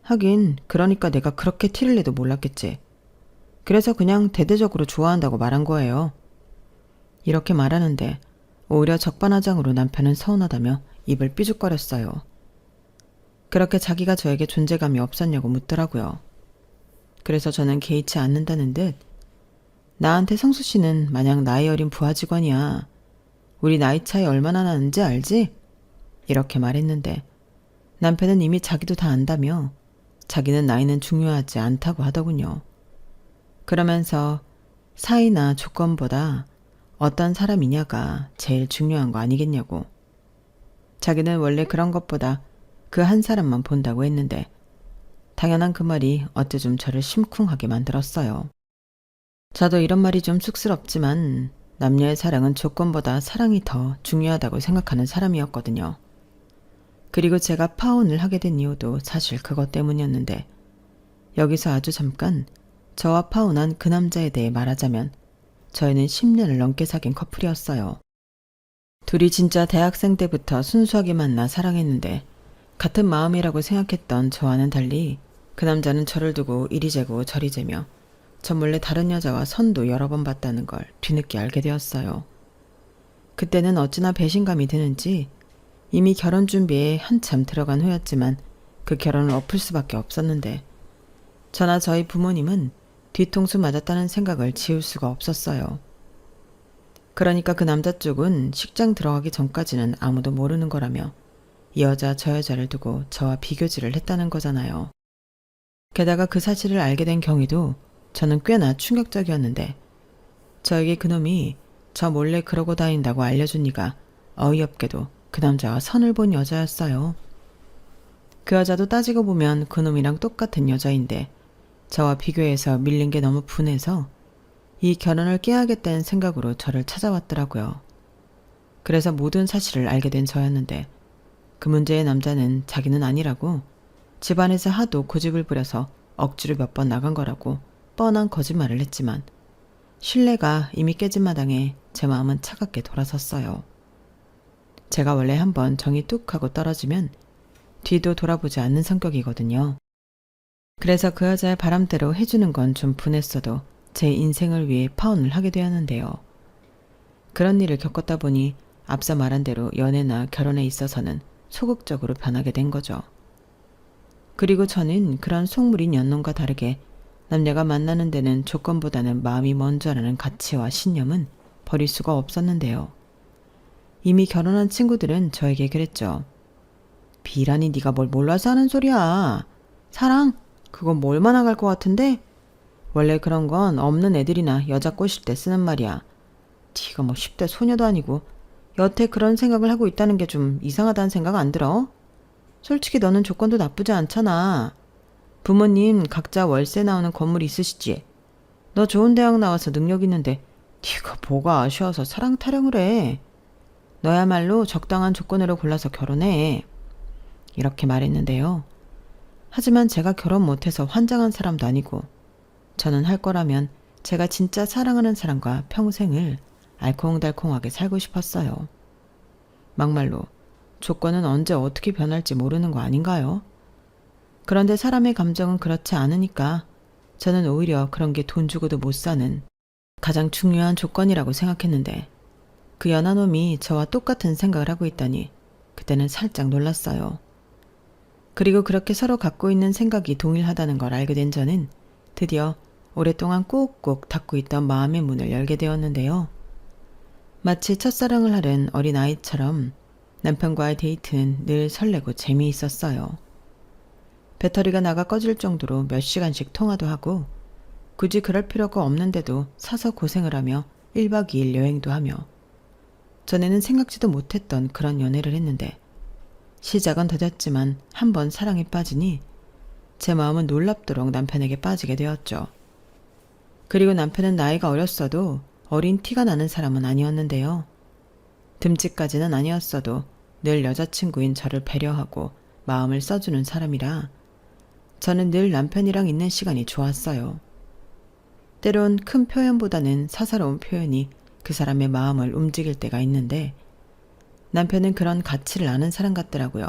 하긴 그러니까 내가 그렇게 티를 내도 몰랐겠지. 그래서 그냥 대대적으로 좋아한다고 말한 거예요. 이렇게 말하는데 오히려 적반하장으로 남편은 서운하다며 입을 삐죽거렸어요. 그렇게 자기가 저에게 존재감이 없었냐고 묻더라고요. 그래서 저는 개의치 않는다는 듯 나한테 성수 씨는 마냥 나이 어린 부하 직원이야. 우리 나이 차이 얼마나 나는지 알지? 이렇게 말했는데 남편은 이미 자기도 다 안다며 자기는 나이는 중요하지 않다고 하더군요. 그러면서 사이나 조건보다 어떤 사람이냐가 제일 중요한 거 아니겠냐고. 자기는 원래 그런 것보다 그 한 사람만 본다고 했는데 당연한 그 말이 어째 좀 저를 심쿵하게 만들었어요. 저도 이런 말이 좀 쑥스럽지만 남녀의 사랑은 조건보다 사랑이 더 중요하다고 생각하는 사람이었거든요. 그리고 제가 파혼을 하게 된 이유도 사실 그것 때문이었는데 여기서 아주 잠깐 저와 파혼한 그 남자에 대해 말하자면 저희는 10년을 넘게 사귄 커플이었어요. 둘이 진짜 대학생 때부터 순수하게 만나 사랑했는데 같은 마음이라고 생각했던 저와는 달리 그 남자는 저를 두고 이리 재고 저리 재며 저 몰래 다른 여자와 선도 여러 번 봤다는 걸 뒤늦게 알게 되었어요. 그때는 어찌나 배신감이 드는지 이미 결혼 준비에 한참 들어간 후였지만 그 결혼을 엎을 수밖에 없었는데 저나 저희 부모님은 뒤통수 맞았다는 생각을 지울 수가 없었어요. 그러니까 그 남자 쪽은 식장 들어가기 전까지는 아무도 모르는 거라며 이 여자 저 여자를 두고 저와 비교질을 했다는 거잖아요. 게다가 그 사실을 알게 된 경위도 저는 꽤나 충격적이었는데 저에게 그놈이 저 몰래 그러고 다닌다고 알려준 이가 어이없게도 그 남자와 선을 본 여자였어요. 그 여자도 따지고 보면 그놈이랑 똑같은 여자인데 저와 비교해서 밀린 게 너무 분해서 이 결혼을 깨야겠다는 생각으로 저를 찾아왔더라고요. 그래서 모든 사실을 알게 된 저였는데 그 문제의 남자는 자기는 아니라고 집안에서 하도 고집을 부려서 억지로 몇 번 나간 거라고 뻔한 거짓말을 했지만 신뢰가 이미 깨진 마당에 제 마음은 차갑게 돌아섰어요. 제가 원래 한번 정이 뚝 하고 떨어지면 뒤도 돌아보지 않는 성격이거든요. 그래서 그 여자의 바람대로 해주는 건 좀 분했어도 제 인생을 위해 파혼을 하게 되었는데요. 그런 일을 겪었다 보니 앞서 말한 대로 연애나 결혼에 있어서는 소극적으로 변하게 된 거죠. 그리고 저는 그런 속물인 연놈과 다르게 남녀가 만나는 데는 조건보다는 마음이 먼저라는 가치와 신념은 버릴 수가 없었는데요. 이미 결혼한 친구들은 저에게 그랬죠. 비라니 네가 뭘 몰라서 하는 소리야. 사랑? 그건 뭐 얼마나 갈 것 같은데? 원래 그런 건 없는 애들이나 여자 꼬실 때 쓰는 말이야. 네가 뭐 10대 소녀도 아니고 여태 그런 생각을 하고 있다는 게 좀 이상하다는 생각 안 들어? 솔직히 너는 조건도 나쁘지 않잖아. 부모님 각자 월세 나오는 건물 있으시지? 너 좋은 대학 나와서 능력 있는데 네가 뭐가 아쉬워서 사랑 타령을 해. 너야말로 적당한 조건으로 골라서 결혼해. 이렇게 말했는데요. 하지만 제가 결혼 못해서 환장한 사람도 아니고 저는 할 거라면 제가 진짜 사랑하는 사람과 평생을 알콩달콩하게 살고 싶었어요. 막말로 조건은 언제 어떻게 변할지 모르는 거 아닌가요? 그런데 사람의 감정은 그렇지 않으니까 저는 오히려 그런 게 돈 주고도 못 사는 가장 중요한 조건이라고 생각했는데 그 연하놈이 저와 똑같은 생각을 하고 있다니 그때는 살짝 놀랐어요. 그리고 그렇게 서로 갖고 있는 생각이 동일하다는 걸 알게 된 저는 드디어 오랫동안 꾹꾹 닫고 있던 마음의 문을 열게 되었는데요. 마치 첫사랑을 하는 어린아이처럼 남편과의 데이트는 늘 설레고 재미있었어요. 배터리가 나가 꺼질 정도로 몇 시간씩 통화도 하고 굳이 그럴 필요가 없는데도 사서 고생을 하며 1박 2일 여행도 하며 전에는 생각지도 못했던 그런 연애를 했는데 시작은 더뎠지만 한 번 사랑에 빠지니 제 마음은 놀랍도록 남편에게 빠지게 되었죠. 그리고 남편은 나이가 어렸어도 어린 티가 나는 사람은 아니었는데요. 듬직까지는 아니었어도 늘 여자친구인 저를 배려하고 마음을 써주는 사람이라 저는 늘 남편이랑 있는 시간이 좋았어요. 때론 큰 표현보다는 사사로운 표현이 그 사람의 마음을 움직일 때가 있는데 남편은 그런 가치를 아는 사람 같더라고요.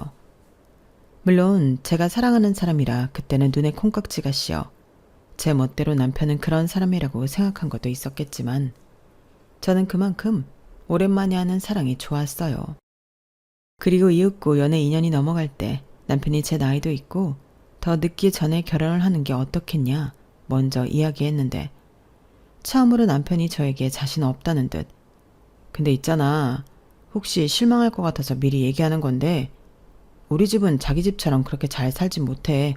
물론 제가 사랑하는 사람이라 그때는 눈에 콩깍지가 씌어 제 멋대로 남편은 그런 사람이라고 생각한 것도 있었겠지만 저는 그만큼 오랜만에 하는 사랑이 좋았어요. 그리고 이윽고 연애 2년이 넘어갈 때 남편이 제 나이도 있고 더 늦기 전에 결혼을 하는 게 어떻겠냐 먼저 이야기했는데 처음으로 남편이 저에게 자신 없다는 듯 근데 있잖아 혹시 실망할 것 같아서 미리 얘기하는 건데 우리 집은 자기 집처럼 그렇게 잘 살진 못해.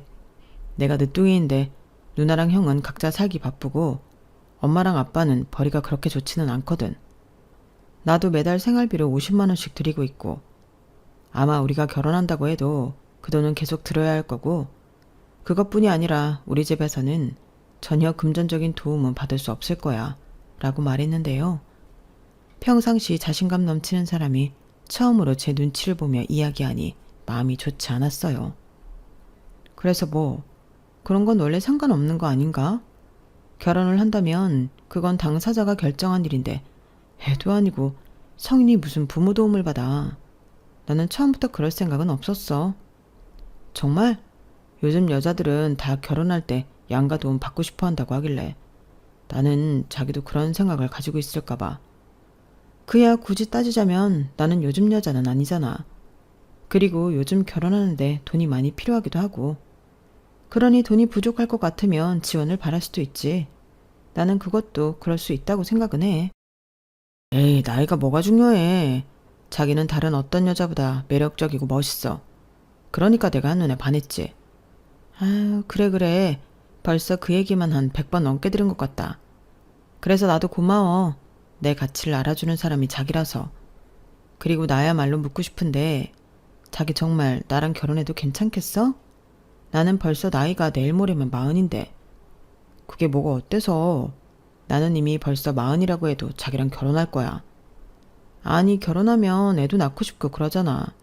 내가 늦둥이인데 누나랑 형은 각자 살기 바쁘고 엄마랑 아빠는 벌이가 그렇게 좋지는 않거든. 나도 매달 생활비로 50만 원씩 드리고 있고 아마 우리가 결혼한다고 해도 그 돈은 계속 들어야 할 거고 그것뿐이 아니라 우리 집에서는 전혀 금전적인 도움은 받을 수 없을 거야 라고 말했는데요. 평상시 자신감 넘치는 사람이 처음으로 제 눈치를 보며 이야기하니 마음이 좋지 않았어요. 그래서 뭐 그런 건 원래 상관없는 거 아닌가? 결혼을 한다면 그건 당사자가 결정한 일인데 애도 아니고 성인이 무슨 부모 도움을 받아. 나는 처음부터 그럴 생각은 없었어. 정말? 요즘 여자들은 다 결혼할 때 양가 도움 받고 싶어 한다고 하길래 나는 자기도 그런 생각을 가지고 있을까 봐. 그야 굳이 따지자면 나는 요즘 여자는 아니잖아. 그리고 요즘 결혼하는데 돈이 많이 필요하기도 하고 그러니 돈이 부족할 것 같으면 지원을 바랄 수도 있지. 나는 그것도 그럴 수 있다고 생각은 해. 에이, 나이가 뭐가 중요해. 자기는 다른 어떤 여자보다 매력적이고 멋있어. 그러니까 내가 한눈에 반했지. 아유, 그래. 벌써 그 얘기만 한 100번 넘게 들은 것 같다. 그래서 나도 고마워. 내 가치를 알아주는 사람이 자기라서. 그리고 나야말로 묻고 싶은데 자기 정말 나랑 결혼해도 괜찮겠어? 나는 벌써 나이가 내일 모레면 40인데 그게 뭐가 어때서? 나는 이미 벌써 40이라고 해도 자기랑 결혼할 거야. 아니 결혼하면 애도 낳고 싶고 그러잖아.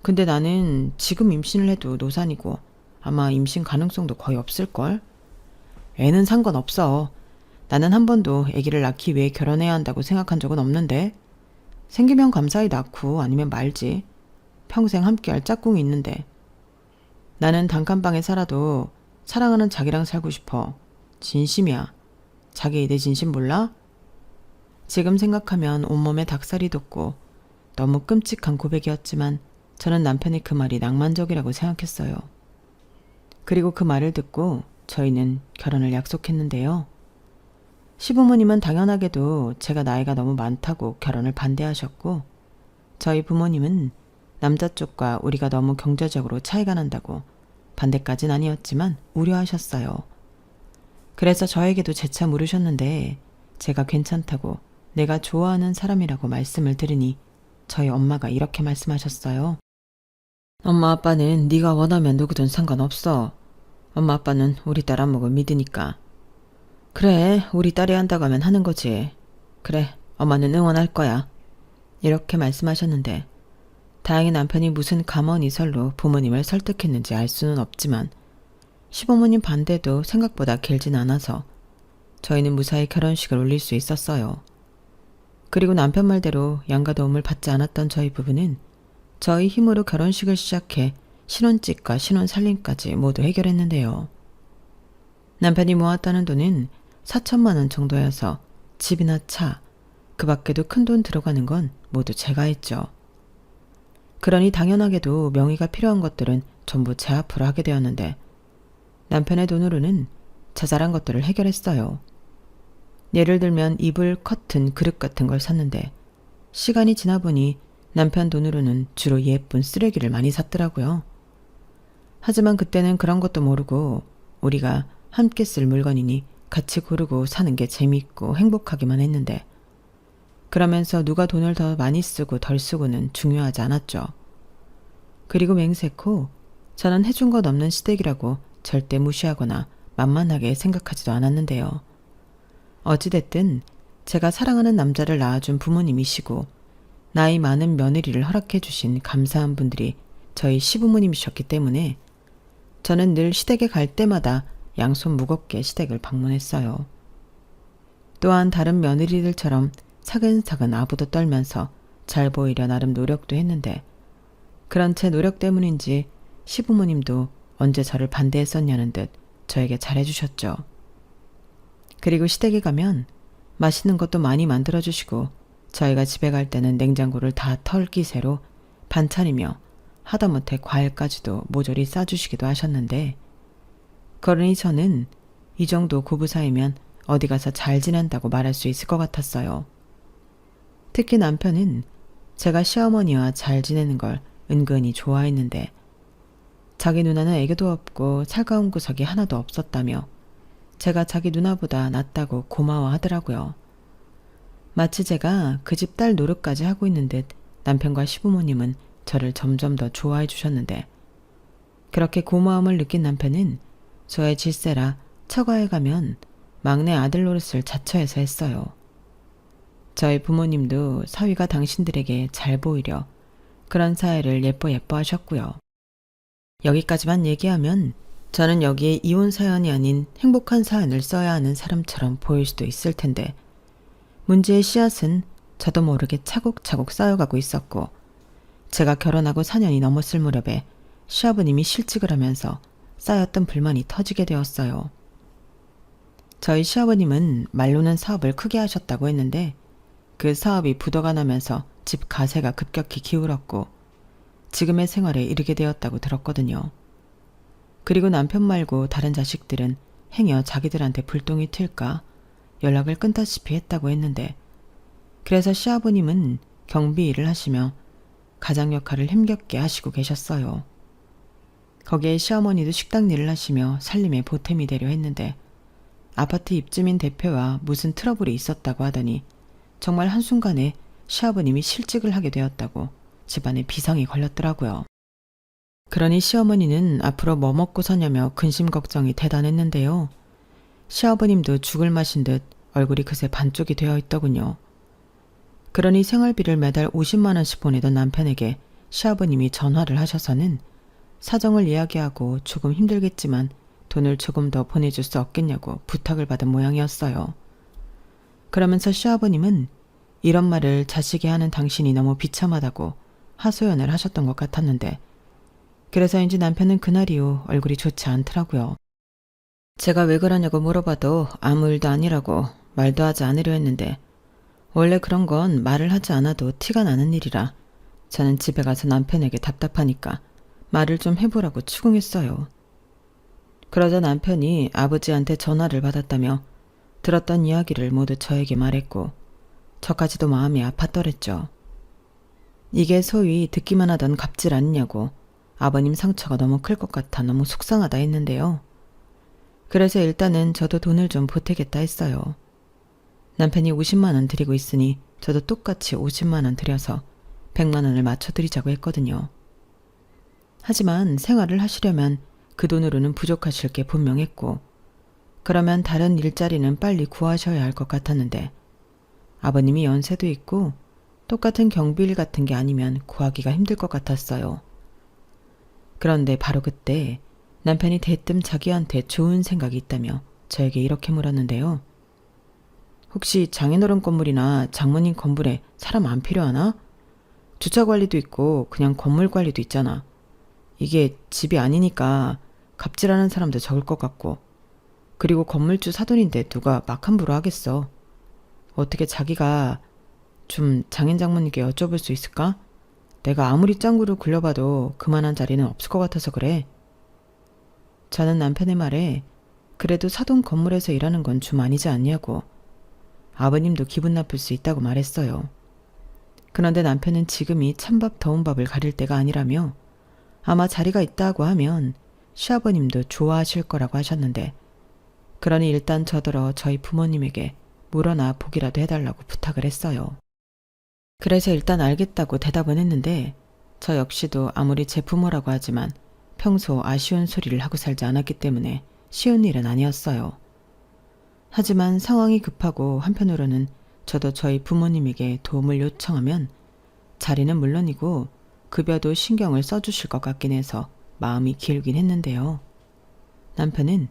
근데 나는 지금 임신을 해도 노산이고 아마 임신 가능성도 거의 없을걸? 애는 상관없어. 나는 한 번도 아기를 낳기 위해 결혼해야 한다고 생각한 적은 없는데 생기면 감사히 낳고 아니면 말지. 평생 함께할 짝꿍이 있는데 나는 단칸방에 살아도 사랑하는 자기랑 살고 싶어. 진심이야. 자기 내 진심 몰라? 지금 생각하면 온몸에 닭살이 돋고 너무 끔찍한 고백이었지만 저는 남편의 그 말이 낭만적이라고 생각했어요. 그리고 그 말을 듣고 저희는 결혼을 약속했는데요. 시부모님은 당연하게도 제가 나이가 너무 많다고 결혼을 반대하셨고 저희 부모님은 남자 쪽과 우리가 너무 경제적으로 차이가 난다고 반대까진 아니었지만 우려하셨어요. 그래서 저에게도 재차 물으셨는데 제가 괜찮다고 내가 좋아하는 사람이라고 말씀을 드리니 저희 엄마가 이렇게 말씀하셨어요. 엄마 아빠는 네가 원하면 누구든 상관없어. 엄마 아빠는 우리 딸 안목을 믿으니까. 그래, 우리 딸이 한다고 하면 하는 거지. 그래, 엄마는 응원할 거야. 이렇게 말씀하셨는데 다행히 남편이 무슨 감언이설로 부모님을 설득했는지 알 수는 없지만 시부모님 반대도 생각보다 길진 않아서 저희는 무사히 결혼식을 올릴 수 있었어요. 그리고 남편 말대로 양가 도움을 받지 않았던 저희 부부는 저희 힘으로 결혼식을 시작해 신혼집과 신혼살림까지 모두 해결했는데요. 남편이 모았다는 돈은 4천만 원 정도여서 집이나 차, 그 밖에도 큰 돈 들어가는 건 모두 제가 했죠. 그러니 당연하게도 명의가 필요한 것들은 전부 제 앞으로 하게 되었는데 남편의 돈으로는 자잘한 것들을 해결했어요. 예를 들면 이불, 커튼, 그릇 같은 걸 샀는데 시간이 지나 보니 남편 돈으로는 주로 예쁜 쓰레기를 많이 샀더라고요. 하지만 그때는 그런 것도 모르고 우리가 함께 쓸 물건이니 같이 고르고 사는 게 재미있고 행복하기만 했는데 그러면서 누가 돈을 더 많이 쓰고 덜 쓰고는 중요하지 않았죠. 그리고 맹세코 저는 해준 것 없는 시댁이라고 절대 무시하거나 만만하게 생각하지도 않았는데요. 어찌됐든 제가 사랑하는 남자를 낳아준 부모님이시고 나이 많은 며느리를 허락해 주신 감사한 분들이 저희 시부모님이셨기 때문에 저는 늘 시댁에 갈 때마다 양손 무겁게 시댁을 방문했어요. 또한 다른 며느리들처럼 차근차근 아부도 떨면서 잘 보이려 나름 노력도 했는데 그런 제 노력 때문인지 시부모님도 언제 저를 반대했었냐는 듯 저에게 잘해주셨죠. 그리고 시댁에 가면 맛있는 것도 많이 만들어주시고 저희가 집에 갈 때는 냉장고를 다 털기세로 반찬이며 하다못해 과일까지도 모조리 싸주시기도 하셨는데 그러니 저는 이 정도 고부 사이면 어디 가서 잘 지낸다고 말할 수 있을 것 같았어요. 특히 남편은 제가 시어머니와 잘 지내는 걸 은근히 좋아했는데 자기 누나는 애교도 없고 살가운 구석이 하나도 없었다며 제가 자기 누나보다 낫다고 고마워하더라고요. 마치 제가 그 집 딸 노릇까지 하고 있는 듯 남편과 시부모님은 저를 점점 더 좋아해 주셨는데 그렇게 고마움을 느낀 남편은 저의 질세라 처가에 가면 막내 아들 노릇을 자처해서 했어요. 저희 부모님도 사위가 당신들에게 잘 보이려 그런 사회를 예뻐 하셨고요. 여기까지만 얘기하면 저는 여기에 이혼 사연이 아닌 행복한 사연을 써야 하는 사람처럼 보일 수도 있을 텐데 문제의 씨앗은 저도 모르게 차곡차곡 쌓여가고 있었고 제가 결혼하고 4년이 넘었을 무렵에 시아버님이 실직을 하면서 쌓였던 불만이 터지게 되었어요. 저희 시아버님은 말로는 사업을 크게 하셨다고 했는데 그 사업이 부도가 나면서 집 가세가 급격히 기울었고 지금의 생활에 이르게 되었다고 들었거든요. 그리고 남편 말고 다른 자식들은 행여 자기들한테 불똥이 튈까 연락을 끊다시피 했다고 했는데 그래서 시아버님은 경비 일을 하시며 가장 역할을 힘겹게 하시고 계셨어요. 거기에 시어머니도 식당 일을 하시며 살림에 보탬이 되려 했는데 아파트 입주민 대표와 무슨 트러블이 있었다고 하더니 정말 한순간에 시아버님이 실직을 하게 되었다고 집안에 비상이 걸렸더라고요. 그러니 시어머니는 앞으로 뭐 먹고 사냐며 근심 걱정이 대단했는데요. 시아버님도 죽을 마신 듯 얼굴이 그새 반쪽이 되어 있더군요. 그러니 생활비를 매달 50만 원씩 보내던 남편에게 시아버님이 전화를 하셔서는 사정을 이야기하고 조금 힘들겠지만 돈을 조금 더 보내줄 수 없겠냐고 부탁을 받은 모양이었어요. 그러면서 시아버님은 이런 말을 자식이 하는 당신이 너무 비참하다고 하소연을 하셨던 것 같았는데 그래서인지 남편은 그날 이후 얼굴이 좋지 않더라고요. 제가 왜 그러냐고 물어봐도 아무 일도 아니라고 말도 하지 않으려 했는데 원래 그런 건 말을 하지 않아도 티가 나는 일이라 저는 집에 가서 남편에게 답답하니까 말을 좀 해보라고 추궁했어요. 그러자 남편이 아버지한테 전화를 받았다며 들었던 이야기를 모두 저에게 말했고 저까지도 마음이 아팠더랬죠. 이게 소위 듣기만 하던 갑질 아니냐고 아버님 상처가 너무 클 것 같아 너무 속상하다 했는데요. 그래서 일단은 저도 돈을 좀 보태겠다 했어요. 남편이 50만 원 드리고 있으니 저도 똑같이 50만 원 드려서 100만 원을 맞춰드리자고 했거든요. 하지만 생활을 하시려면 그 돈으로는 부족하실 게 분명했고 그러면 다른 일자리는 빨리 구하셔야 할 것 같았는데 아버님이 연세도 있고 똑같은 경비일 같은 게 아니면 구하기가 힘들 것 같았어요. 그런데 바로 그때 남편이 대뜸 자기한테 좋은 생각이 있다며 저에게 이렇게 물었는데요. 혹시 장인어른 건물이나 장모님 건물에 사람 안 필요하나? 주차 관리도 있고 그냥 건물 관리도 있잖아. 이게 집이 아니니까 갑질하는 사람도 적을 것 같고 그리고 건물주 사돈인데 누가 막 함부로 하겠어. 어떻게 자기가 좀 장인 장모님께 여쭤볼 수 있을까? 내가 아무리 짱구를 굴려봐도 그만한 자리는 없을 것 같아서 그래. 저는 남편의 말에 그래도 사돈 건물에서 일하는 건 좀 아니지 않냐고 아버님도 기분 나쁠 수 있다고 말했어요. 그런데 남편은 지금이 찬밥 더운 밥을 가릴 때가 아니라며 아마 자리가 있다고 하면 시아버님도 좋아하실 거라고 하셨는데 그러니 일단 저더러 저희 부모님에게 물어나 보기라도 해달라고 부탁을 했어요. 그래서 일단 알겠다고 대답은 했는데 저 역시도 아무리 제 부모라고 하지만 평소 아쉬운 소리를 하고 살지 않았기 때문에 쉬운 일은 아니었어요. 하지만 상황이 급하고 한편으로는 저도 저희 부모님에게 도움을 요청하면 자리는 물론이고 급여도 신경을 써주실 것 같긴 해서 마음이 기울긴 했는데요. 남편은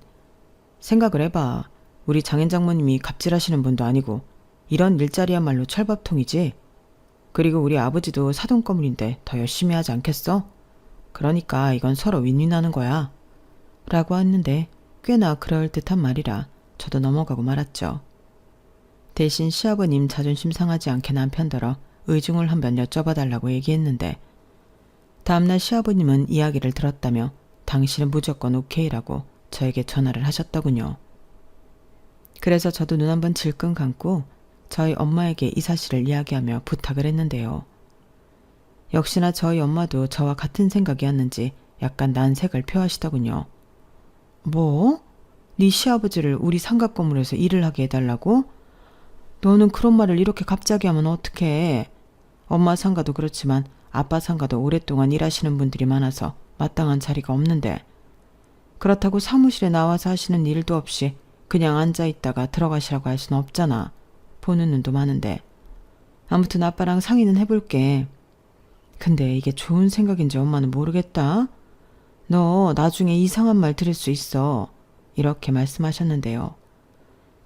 생각을 해봐. 우리 장인 장모님이 갑질하시는 분도 아니고 이런 일자리야말로 철밥통이지. 그리고 우리 아버지도 사돈 건물인데 더 열심히 하지 않겠어? 그러니까 이건 서로 윈윈하는 거야. 라고 했는데 꽤나 그럴듯한 말이라 저도 넘어가고 말았죠. 대신 시아버님 자존심 상하지 않게 남편더러 의중을 한번 여쭤봐달라고 얘기했는데 다음날 시아버님은 이야기를 들었다며 당신은 무조건 오케이라고 저에게 전화를 하셨더군요. 그래서 저도 눈 한번 질끈 감고 저희 엄마에게 이 사실을 이야기하며 부탁을 했는데요. 역시나 저희 엄마도 저와 같은 생각이었는지 약간 난색을 표하시더군요. 뭐? 네 시아버지를 우리 상가 건물에서 일을 하게 해달라고? 너는 그런 말을 이렇게 갑자기 하면 어떡해. 엄마 상가도 그렇지만 아빠 상가도 오랫동안 일하시는 분들이 많아서 마땅한 자리가 없는데 그렇다고 사무실에 나와서 하시는 일도 없이 그냥 앉아있다가 들어가시라고 할 수는 없잖아. 보는 눈도 많은데. 아무튼 아빠랑 상의는 해볼게. 근데 이게 좋은 생각인지 엄마는 모르겠다. 너 나중에 이상한 말 들을 수 있어. 이렇게 말씀하셨는데요.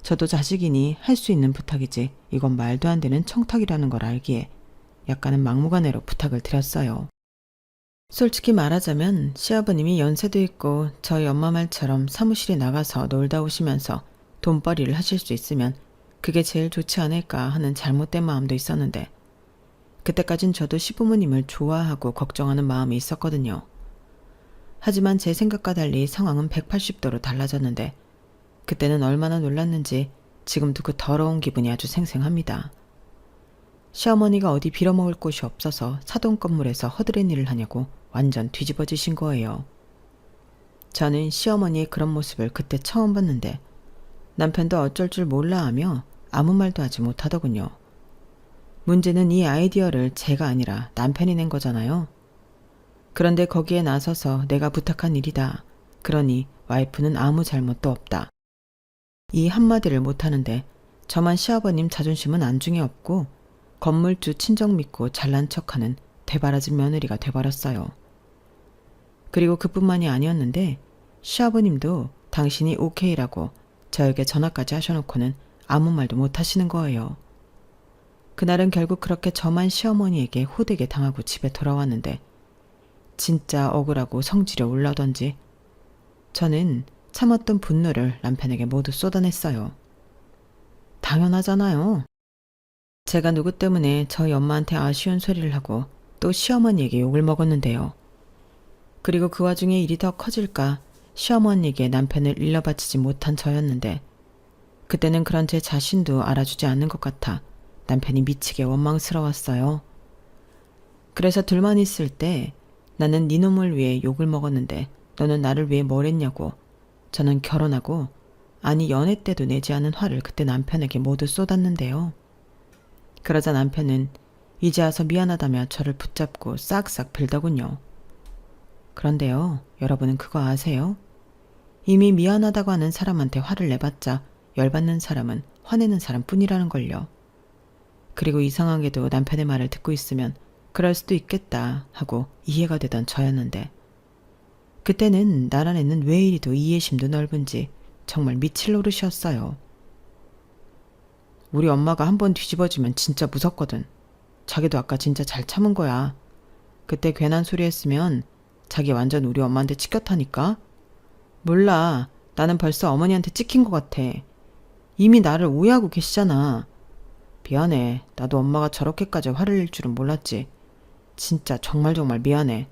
저도 자식이니 할 수 있는 부탁이지 이건 말도 안 되는 청탁이라는 걸 알기에 약간은 막무가내로 부탁을 드렸어요. 솔직히 말하자면 시아버님이 연세도 있고 저희 엄마 말처럼 사무실에 나가서 놀다 오시면서 돈벌이를 하실 수 있으면 그게 제일 좋지 않을까 하는 잘못된 마음도 있었는데 그때까진 저도 시부모님을 좋아하고 걱정하는 마음이 있었거든요. 하지만 제 생각과 달리 상황은 180도로 달라졌는데 그때는 얼마나 놀랐는지 지금도 그 더러운 기분이 아주 생생합니다. 시어머니가 어디 빌어먹을 곳이 없어서 사돈 건물에서 허드렛 일을 하냐고 완전 뒤집어지신 거예요. 저는 시어머니의 그런 모습을 그때 처음 봤는데 남편도 어쩔 줄 몰라 하며 아무 말도 하지 못하더군요. 문제는 이 아이디어를 제가 아니라 남편이 낸 거잖아요. 그런데 거기에 나서서 내가 부탁한 일이다. 그러니 와이프는 아무 잘못도 없다. 이 한마디를 못하는데 저만 시아버님 자존심은 안중에 없고 건물주 친정 믿고 잘난 척하는 되바라진 며느리가 돼버렸어요. 그리고 그뿐만이 아니었는데 시아버님도 당신이 오케이라고 저에게 전화까지 하셔놓고는 아무 말도 못하시는 거예요. 그날은 결국 그렇게 저만 시어머니에게 호되게 당하고 집에 돌아왔는데 진짜 억울하고 성질이 올라오던지 저는 참았던 분노를 남편에게 모두 쏟아냈어요. 당연하잖아요. 제가 누구 때문에 저희 엄마한테 아쉬운 소리를 하고 또 시어머니에게 욕을 먹었는데요. 그리고 그 와중에 일이 더 커질까 시어머니에게 남편을 일러바치지 못한 저였는데 그때는 그런 제 자신도 알아주지 않는 것 같아 남편이 미치게 원망스러웠어요. 그래서 둘만 있을 때 나는 네 놈을 위해 욕을 먹었는데 너는 나를 위해 뭘 했냐고 저는 결혼하고 아니 연애 때도 내지 않은 화를 그때 남편에게 모두 쏟았는데요. 그러자 남편은 이제 와서 미안하다며 저를 붙잡고 싹싹 빌더군요. 그런데요, 여러분은 그거 아세요? 이미 미안하다고 하는 사람한테 화를 내봤자 열받는 사람은 화내는 사람뿐이라는 걸요. 그리고 이상하게도 남편의 말을 듣고 있으면 그럴 수도 있겠다 하고 이해가 되던 저였는데 그때는 나란에는 왜 이리도 이해심도 넓은지 정말 미칠 노릇이었어요. 우리 엄마가 한번 뒤집어지면 진짜 무섭거든. 자기도 아까 진짜 잘 참은 거야. 그때 괜한 소리 했으면 자기 완전 우리 엄마한테 찍혔다니까? 몰라. 나는 벌써 어머니한테 찍힌 것 같아. 이미 나를 오해하고 계시잖아. 미안해. 나도 엄마가 저렇게까지 화를 낼 줄은 몰랐지. 진짜 정말 미안해.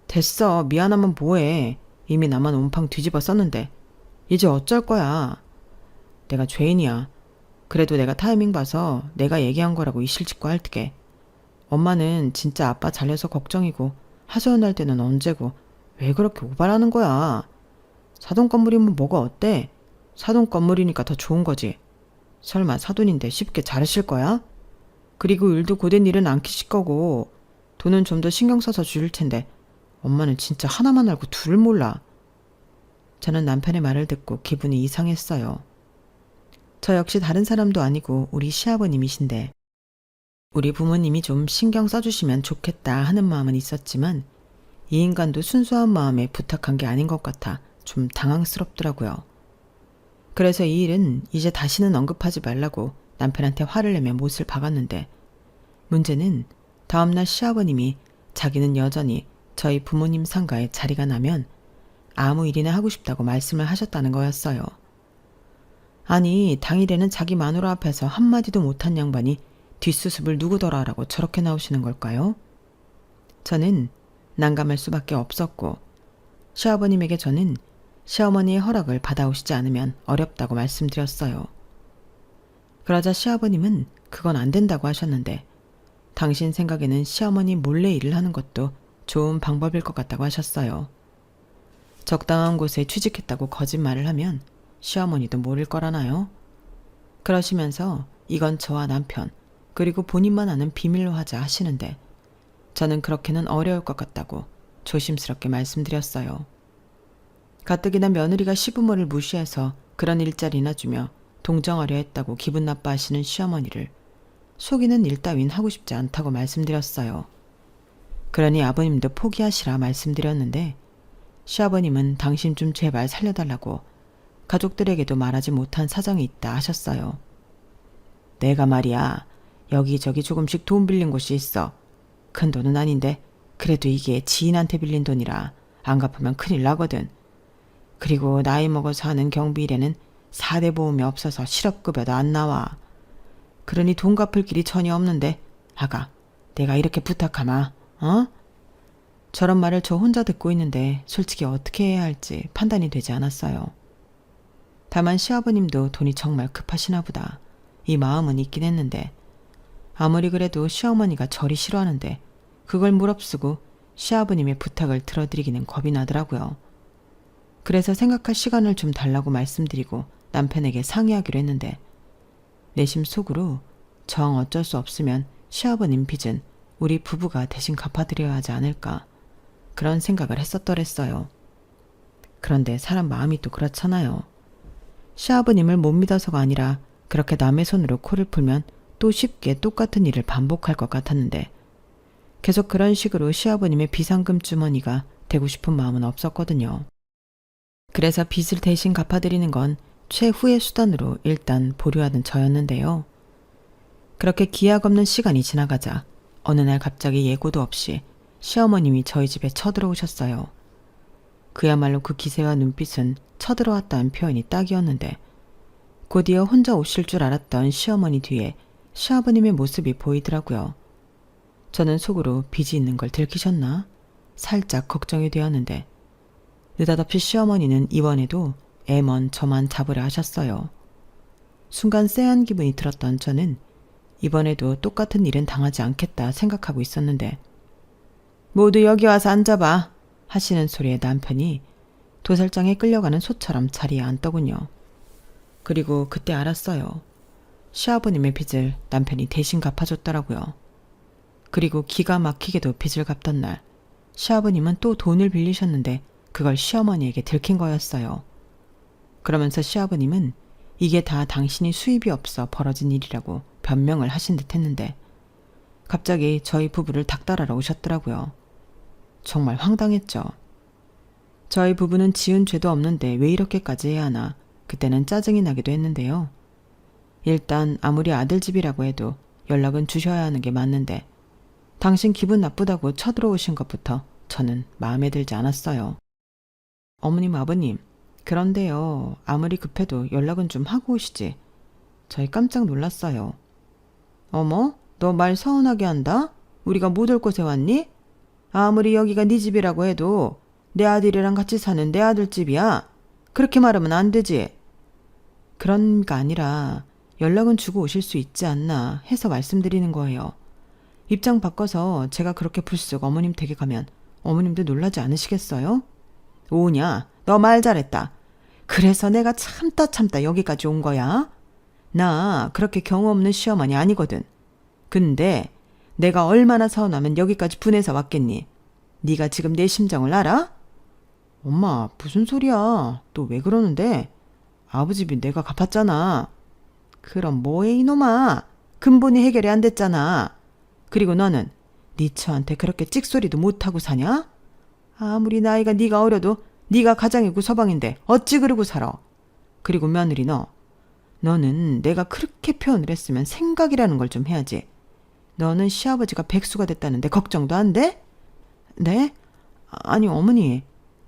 됐어. 미안하면 뭐해. 이미 나만 온팡 뒤집어 썼는데. 이제 어쩔 거야. 내가 죄인이야. 그래도 내가 타이밍 봐서 내가 얘기한 거라고 이실직고 할게. 엄마는 진짜 아빠 잘려서 걱정이고 하소연할 때는 언제고 왜 그렇게 오바라는 거야. 사돈 건물이면 뭐가 어때? 사돈 건물이니까 더 좋은 거지. 설마 사돈인데 쉽게 자르실 거야? 그리고 일도 고된 일은 안 키실 거고 돈은 좀 더 신경 써서 줄 텐데 엄마는 진짜 하나만 알고 둘을 몰라. 저는 남편의 말을 듣고 기분이 이상했어요. 저 역시 다른 사람도 아니고 우리 시아버님이신데 우리 부모님이 좀 신경 써주시면 좋겠다 하는 마음은 있었지만 이 인간도 순수한 마음에 부탁한 게 아닌 것 같아 좀 당황스럽더라고요. 그래서 이 일은 이제 다시는 언급하지 말라고 남편한테 화를 내며 못을 박았는데 문제는 다음날 시아버님이 자기는 여전히 저희 부모님 상가에 자리가 나면 아무 일이나 하고 싶다고 말씀을 하셨다는 거였어요. 아니, 당일에는 자기 마누라 앞에서 한마디도 못한 양반이 뒷수습을 누구더라라고 저렇게 나오시는 걸까요? 저는 난감할 수밖에 없었고 시아버님에게 저는 시어머니의 허락을 받아오시지 않으면 어렵다고 말씀드렸어요. 그러자 시아버님은 그건 안 된다고 하셨는데 당신 생각에는 시어머니 몰래 일을 하는 것도 좋은 방법일 것 같다고 하셨어요. 적당한 곳에 취직했다고 거짓말을 하면 시어머니도 모를 거라나요? 그러시면서 이건 저와 남편 그리고 본인만 아는 비밀로 하자 하시는데 저는 그렇게는 어려울 것 같다고 조심스럽게 말씀드렸어요. 가뜩이나 며느리가 시부모를 무시해서 그런 일자리나 주며 동정하려 했다고 기분 나빠하시는 시어머니를 속이는 일 따윈 하고 싶지 않다고 말씀드렸어요. 그러니 아버님도 포기하시라 말씀드렸는데 시아버님은 당신 좀 제발 살려달라고 가족들에게도 말하지 못한 사정이 있다 하셨어요. 내가 말이야 여기저기 조금씩 돈 빌린 곳이 있어. 큰 돈은 아닌데 그래도 이게 지인한테 빌린 돈이라 안 갚으면 큰일 나거든. 그리고 나이 먹어서 하는 경비일에는 4대 보험이 없어서 실업급여도 안 나와. 그러니 돈 갚을 길이 전혀 없는데 아가 내가 이렇게 부탁하마 어? 저런 말을 저 혼자 듣고 있는데 솔직히 어떻게 해야 할지 판단이 되지 않았어요. 다만 시아버님도 돈이 정말 급하시나 보다. 이 마음은 있긴 했는데 아무리 그래도 시어머니가 저리 싫어하는데 그걸 무릅쓰고 시아버님의 부탁을 들어드리기는 겁이 나더라고요. 그래서 생각할 시간을 좀 달라고 말씀드리고 남편에게 상의하기로 했는데 내심 속으로 정 어쩔 수 없으면 시아버님 빚은 우리 부부가 대신 갚아드려야 하지 않을까 그런 생각을 했었더랬어요. 그런데 사람 마음이 또 그렇잖아요. 시아버님을 못 믿어서가 아니라 그렇게 남의 손으로 코를 풀면 또 쉽게 똑같은 일을 반복할 것 같았는데 계속 그런 식으로 시아버님의 비상금 주머니가 되고 싶은 마음은 없었거든요. 그래서 빚을 대신 갚아드리는 건 최후의 수단으로 일단 보류하던 저였는데요. 그렇게 기약 없는 시간이 지나가자 어느 날 갑자기 예고도 없이 시어머님이 저희 집에 쳐들어오셨어요. 그야말로 그 기세와 눈빛은 쳐들어왔다는 표현이 딱이었는데 곧이어 혼자 오실 줄 알았던 시어머니 뒤에 시아버님의 모습이 보이더라고요. 저는 속으로 빚이 있는 걸 들키셨나? 살짝 걱정이 되었는데 느닷없이 시어머니는 이번에도 애먼 저만 잡으려 하셨어요. 순간 쎄한 기분이 들었던 저는 이번에도 똑같은 일은 당하지 않겠다 생각하고 있었는데 모두 여기 와서 앉아봐 하시는 소리에 남편이 도살장에 끌려가는 소처럼 자리에 앉더군요. 그리고 그때 알았어요. 시아버님의 빚을 남편이 대신 갚아줬더라고요. 그리고 기가 막히게도 빚을 갚던 날 시아버님은 또 돈을 빌리셨는데 그걸 시어머니에게 들킨 거였어요. 그러면서 시아버님은 이게 다 당신이 수입이 없어 벌어진 일이라고 변명을 하신 듯 했는데 갑자기 저희 부부를 닥달하러 오셨더라고요. 정말 황당했죠. 저희 부부는 지은 죄도 없는데 왜 이렇게까지 해야 하나 그때는 짜증이 나기도 했는데요. 일단 아무리 아들 집이라고 해도 연락은 주셔야 하는 게 맞는데 당신 기분 나쁘다고 쳐들어오신 것부터 저는 마음에 들지 않았어요. 어머님 아버님 그런데요. 아무리 급해도 연락은 좀 하고 오시지. 저희 깜짝 놀랐어요. 어머? 너 말 서운하게 한다? 우리가 못 올 곳에 왔니? 아무리 여기가 네 집이라고 해도 내 아들이랑 같이 사는 내 아들 집이야. 그렇게 말하면 안 되지. 그런 게 아니라 연락은 주고 오실 수 있지 않나 해서 말씀드리는 거예요. 입장 바꿔서 제가 그렇게 불쑥 어머님 댁에 가면 어머님도 놀라지 않으시겠어요? 오냐? 너 말 잘했다. 그래서 내가 참다 여기까지 온 거야. 나 그렇게 경우 없는 시어머니 아니거든. 근데 내가 얼마나 서운하면 여기까지 분해서 왔겠니? 네가 지금 내 심정을 알아? 엄마, 무슨 소리야? 또 왜 그러는데? 아버지비 내가 갚았잖아. 그럼 뭐해 이놈아? 근본이 해결이 안 됐잖아. 그리고 너는 네 처한테 그렇게 찍소리도 못하고 사냐? 아무리 나이가 네가 어려도 네가 가장이고 서방인데 어찌 그러고 살아? 그리고 며느리 너는 내가 그렇게 표현을 했으면 생각이라는 걸 좀 해야지. 너는 시아버지가 백수가 됐다는데 걱정도 안 돼? 네? 아니 어머니,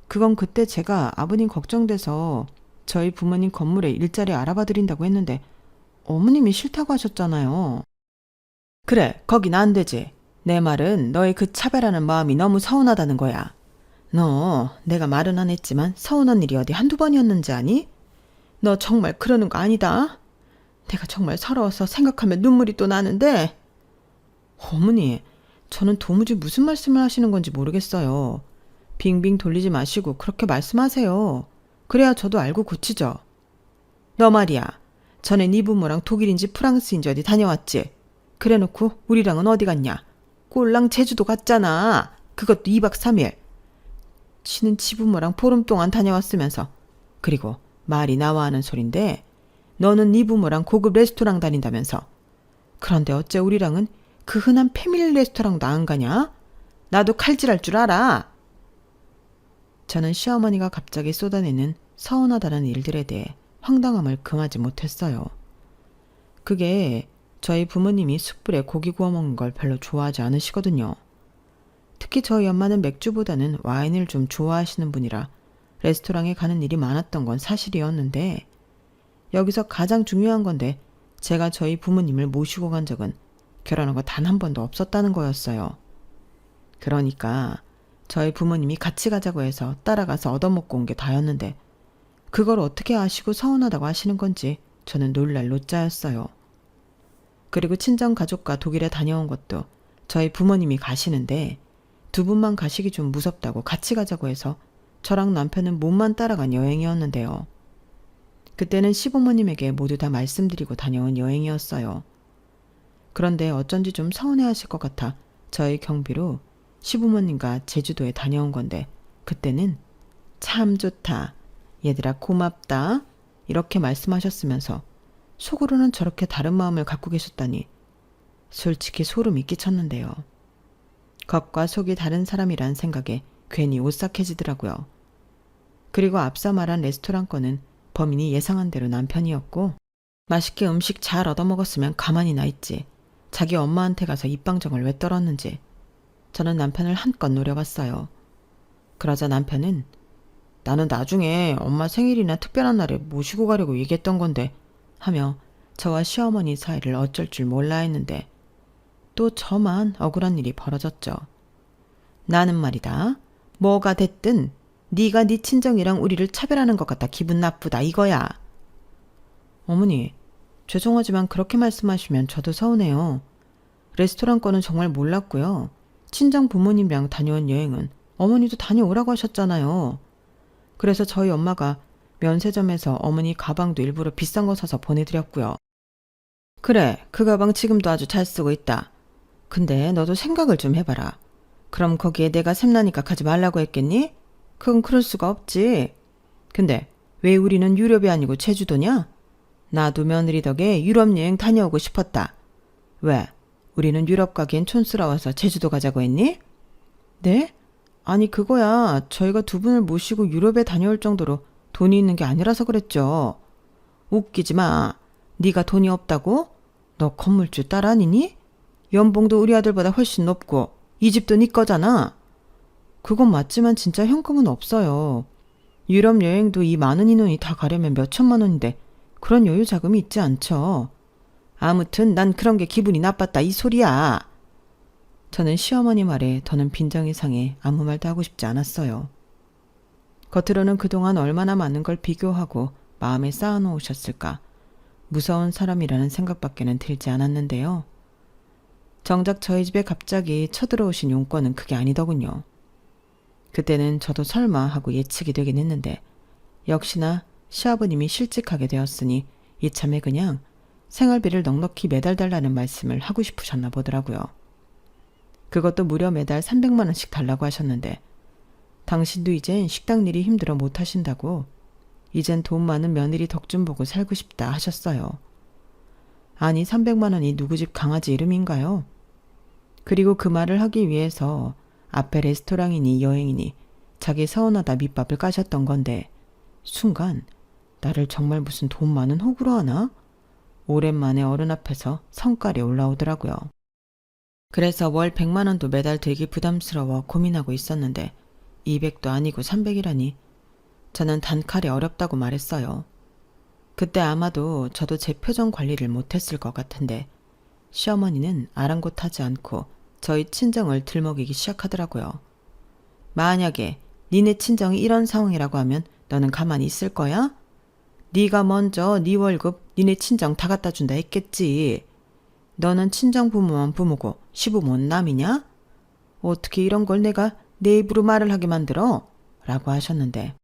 그건 그때 제가 아버님 걱정돼서 저희 부모님 건물에 일자리 알아봐 드린다고 했는데 어머님이 싫다고 하셨잖아요. 그래, 거긴 안 되지. 내 말은 너의 그 차별하는 마음이 너무 서운하다는 거야. 너 내가 말은 안 했지만 서운한 일이 어디 한두 번이었는지 아니? 너 정말 그러는 거 아니다. 내가 정말 서러워서 생각하면 눈물이 또 나는데. 어머니, 저는 도무지 무슨 말씀을 하시는 건지 모르겠어요. 빙빙 돌리지 마시고 그렇게 말씀하세요. 그래야 저도 알고 고치죠. 너 말이야. 전에 네 부모랑 독일인지 프랑스인지 어디 다녀왔지? 그래놓고 우리랑은 어디 갔냐? 꼴랑 제주도 갔잖아. 그것도 2박 3일. 지는 지부모랑 보름 동안 다녀왔으면서. 그리고 말이 나와 하는 소린데 너는 네 부모랑 고급 레스토랑 다닌다면서. 그런데 어째 우리랑은 그 흔한 패밀리 레스토랑도 안 가냐? 나도 칼질할 줄 알아. 저는 시어머니가 갑자기 쏟아내는 서운하다는 일들에 대해 황당함을 금하지 못했어요. 그게 저희 부모님이 숯불에 고기 구워 먹는 걸 별로 좋아하지 않으시거든요. 특히 저희 엄마는 맥주보다는 와인을 좀 좋아하시는 분이라 레스토랑에 가는 일이 많았던 건 사실이었는데, 여기서 가장 중요한 건데 제가 저희 부모님을 모시고 간 적은 결혼하고 단 한 번도 없었다는 거였어요. 그러니까 저희 부모님이 같이 가자고 해서 따라가서 얻어먹고 온 게 다였는데 그걸 어떻게 아시고 서운하다고 하시는 건지 저는 놀랄 노자였어요. 그리고 친정 가족과 독일에 다녀온 것도 저희 부모님이 가시는데 두 분만 가시기 좀 무섭다고 같이 가자고 해서 저랑 남편은 몸만 따라간 여행이었는데요. 그때는 시부모님에게 모두 다 말씀드리고 다녀온 여행이었어요. 그런데 어쩐지 좀 서운해하실 것 같아 저희 경비로 시부모님과 제주도에 다녀온 건데, 그때는 참 좋다, 얘들아 고맙다 이렇게 말씀하셨으면서 속으로는 저렇게 다른 마음을 갖고 계셨다니 솔직히 소름이 끼쳤는데요. 겉과 속이 다른 사람이란 생각에 괜히 오싹해지더라고요. 그리고 앞서 말한 레스토랑 건은 범인이 예상한 대로 남편이었고, 맛있게 음식 잘 얻어먹었으면 가만히 나 있지 자기 엄마한테 가서 입방정을 왜 떨었는지 저는 남편을 한껏 노려봤어요. 그러자 남편은 나는 나중에 엄마 생일이나 특별한 날에 모시고 가려고 얘기했던 건데 하며 저와 시어머니 사이를 어쩔 줄 몰라 했는데, 또 저만 억울한 일이 벌어졌죠. 나는 말이다, 뭐가 됐든 네가 네 친정이랑 우리를 차별하는 것 같다 기분 나쁘다 이거야. 어머니, 죄송하지만 그렇게 말씀하시면 저도 서운해요. 레스토랑 거는 정말 몰랐고요. 친정 부모님이랑 다녀온 여행은 어머니도 다녀오라고 하셨잖아요. 그래서 저희 엄마가 면세점에서 어머니 가방도 일부러 비싼 거 사서 보내드렸고요. 그래, 그 가방 지금도 아주 잘 쓰고 있다. 근데 너도 생각을 좀 해봐라. 그럼 거기에 내가 샘나니까 가지 말라고 했겠니? 그건 그럴 수가 없지. 근데 왜 우리는 유럽이 아니고 제주도냐? 나도 며느리 덕에 유럽 여행 다녀오고 싶었다. 왜? 우리는 유럽 가기엔 촌스러워서 제주도 가자고 했니? 네? 아니 그거야, 저희가 두 분을 모시고 유럽에 다녀올 정도로 돈이 있는 게 아니라서 그랬죠. 웃기지 마. 네가 돈이 없다고? 너 건물주 딸 아니니? 연봉도 우리 아들보다 훨씬 높고 이 집도 네 거잖아. 그건 맞지만 진짜 현금은 없어요. 유럽 여행도 이 많은 인원이 다 가려면 몇 천만 원인데 그런 여유 자금이 있지 않죠. 아무튼 난 그런 게 기분이 나빴다 이 소리야. 저는 시어머니 말에 더는 빈정이 상해 아무 말도 하고 싶지 않았어요. 겉으로는 그동안 얼마나 많은 걸 비교하고 마음에 쌓아놓으셨을까 무서운 사람이라는 생각밖에는 들지 않았는데요. 정작 저희 집에 갑자기 쳐들어오신 용건은 그게 아니더군요. 그때는 저도 설마 하고 예측이 되긴 했는데 역시나 시아버님이 실직하게 되었으니 이참에 그냥 생활비를 넉넉히 매달 달라는 말씀을 하고 싶으셨나 보더라고요. 그것도 무려 매달 300만 원씩 달라고 하셨는데 당신도 이젠 식당 일이 힘들어 못 하신다고 이젠 돈 많은 며느리 덕 좀 보고 살고 싶다 하셨어요. 아니 300만 원이 누구 집 강아지 이름인가요? 그리고 그 말을 하기 위해서 앞에 레스토랑이니 여행이니 자기 서운하다 밑밥을 까셨던 건데 순간 나를 정말 무슨 돈 많은 호구로 하나? 오랜만에 어른 앞에서 성깔이 올라오더라고요. 그래서 월 100만 원도 매달 되기 부담스러워 고민하고 있었는데 200도 아니고 300이라니 저는 단칼에 어렵다고 말했어요. 그때 아마도 저도 제 표정 관리를 못했을 것 같은데 시어머니는 아랑곳하지 않고 저희 친정을 들먹이기 시작하더라고요. 만약에 니네 친정이 이런 상황이라고 하면 너는 가만히 있을 거야? 네가 먼저 네 월급 니네 친정 다 갖다 준다 했겠지. 너는 친정 부모만 부모고 시부모는 남이냐? 어떻게 이런 걸 내가 내 입으로 말을 하게 만들어? 라고 하셨는데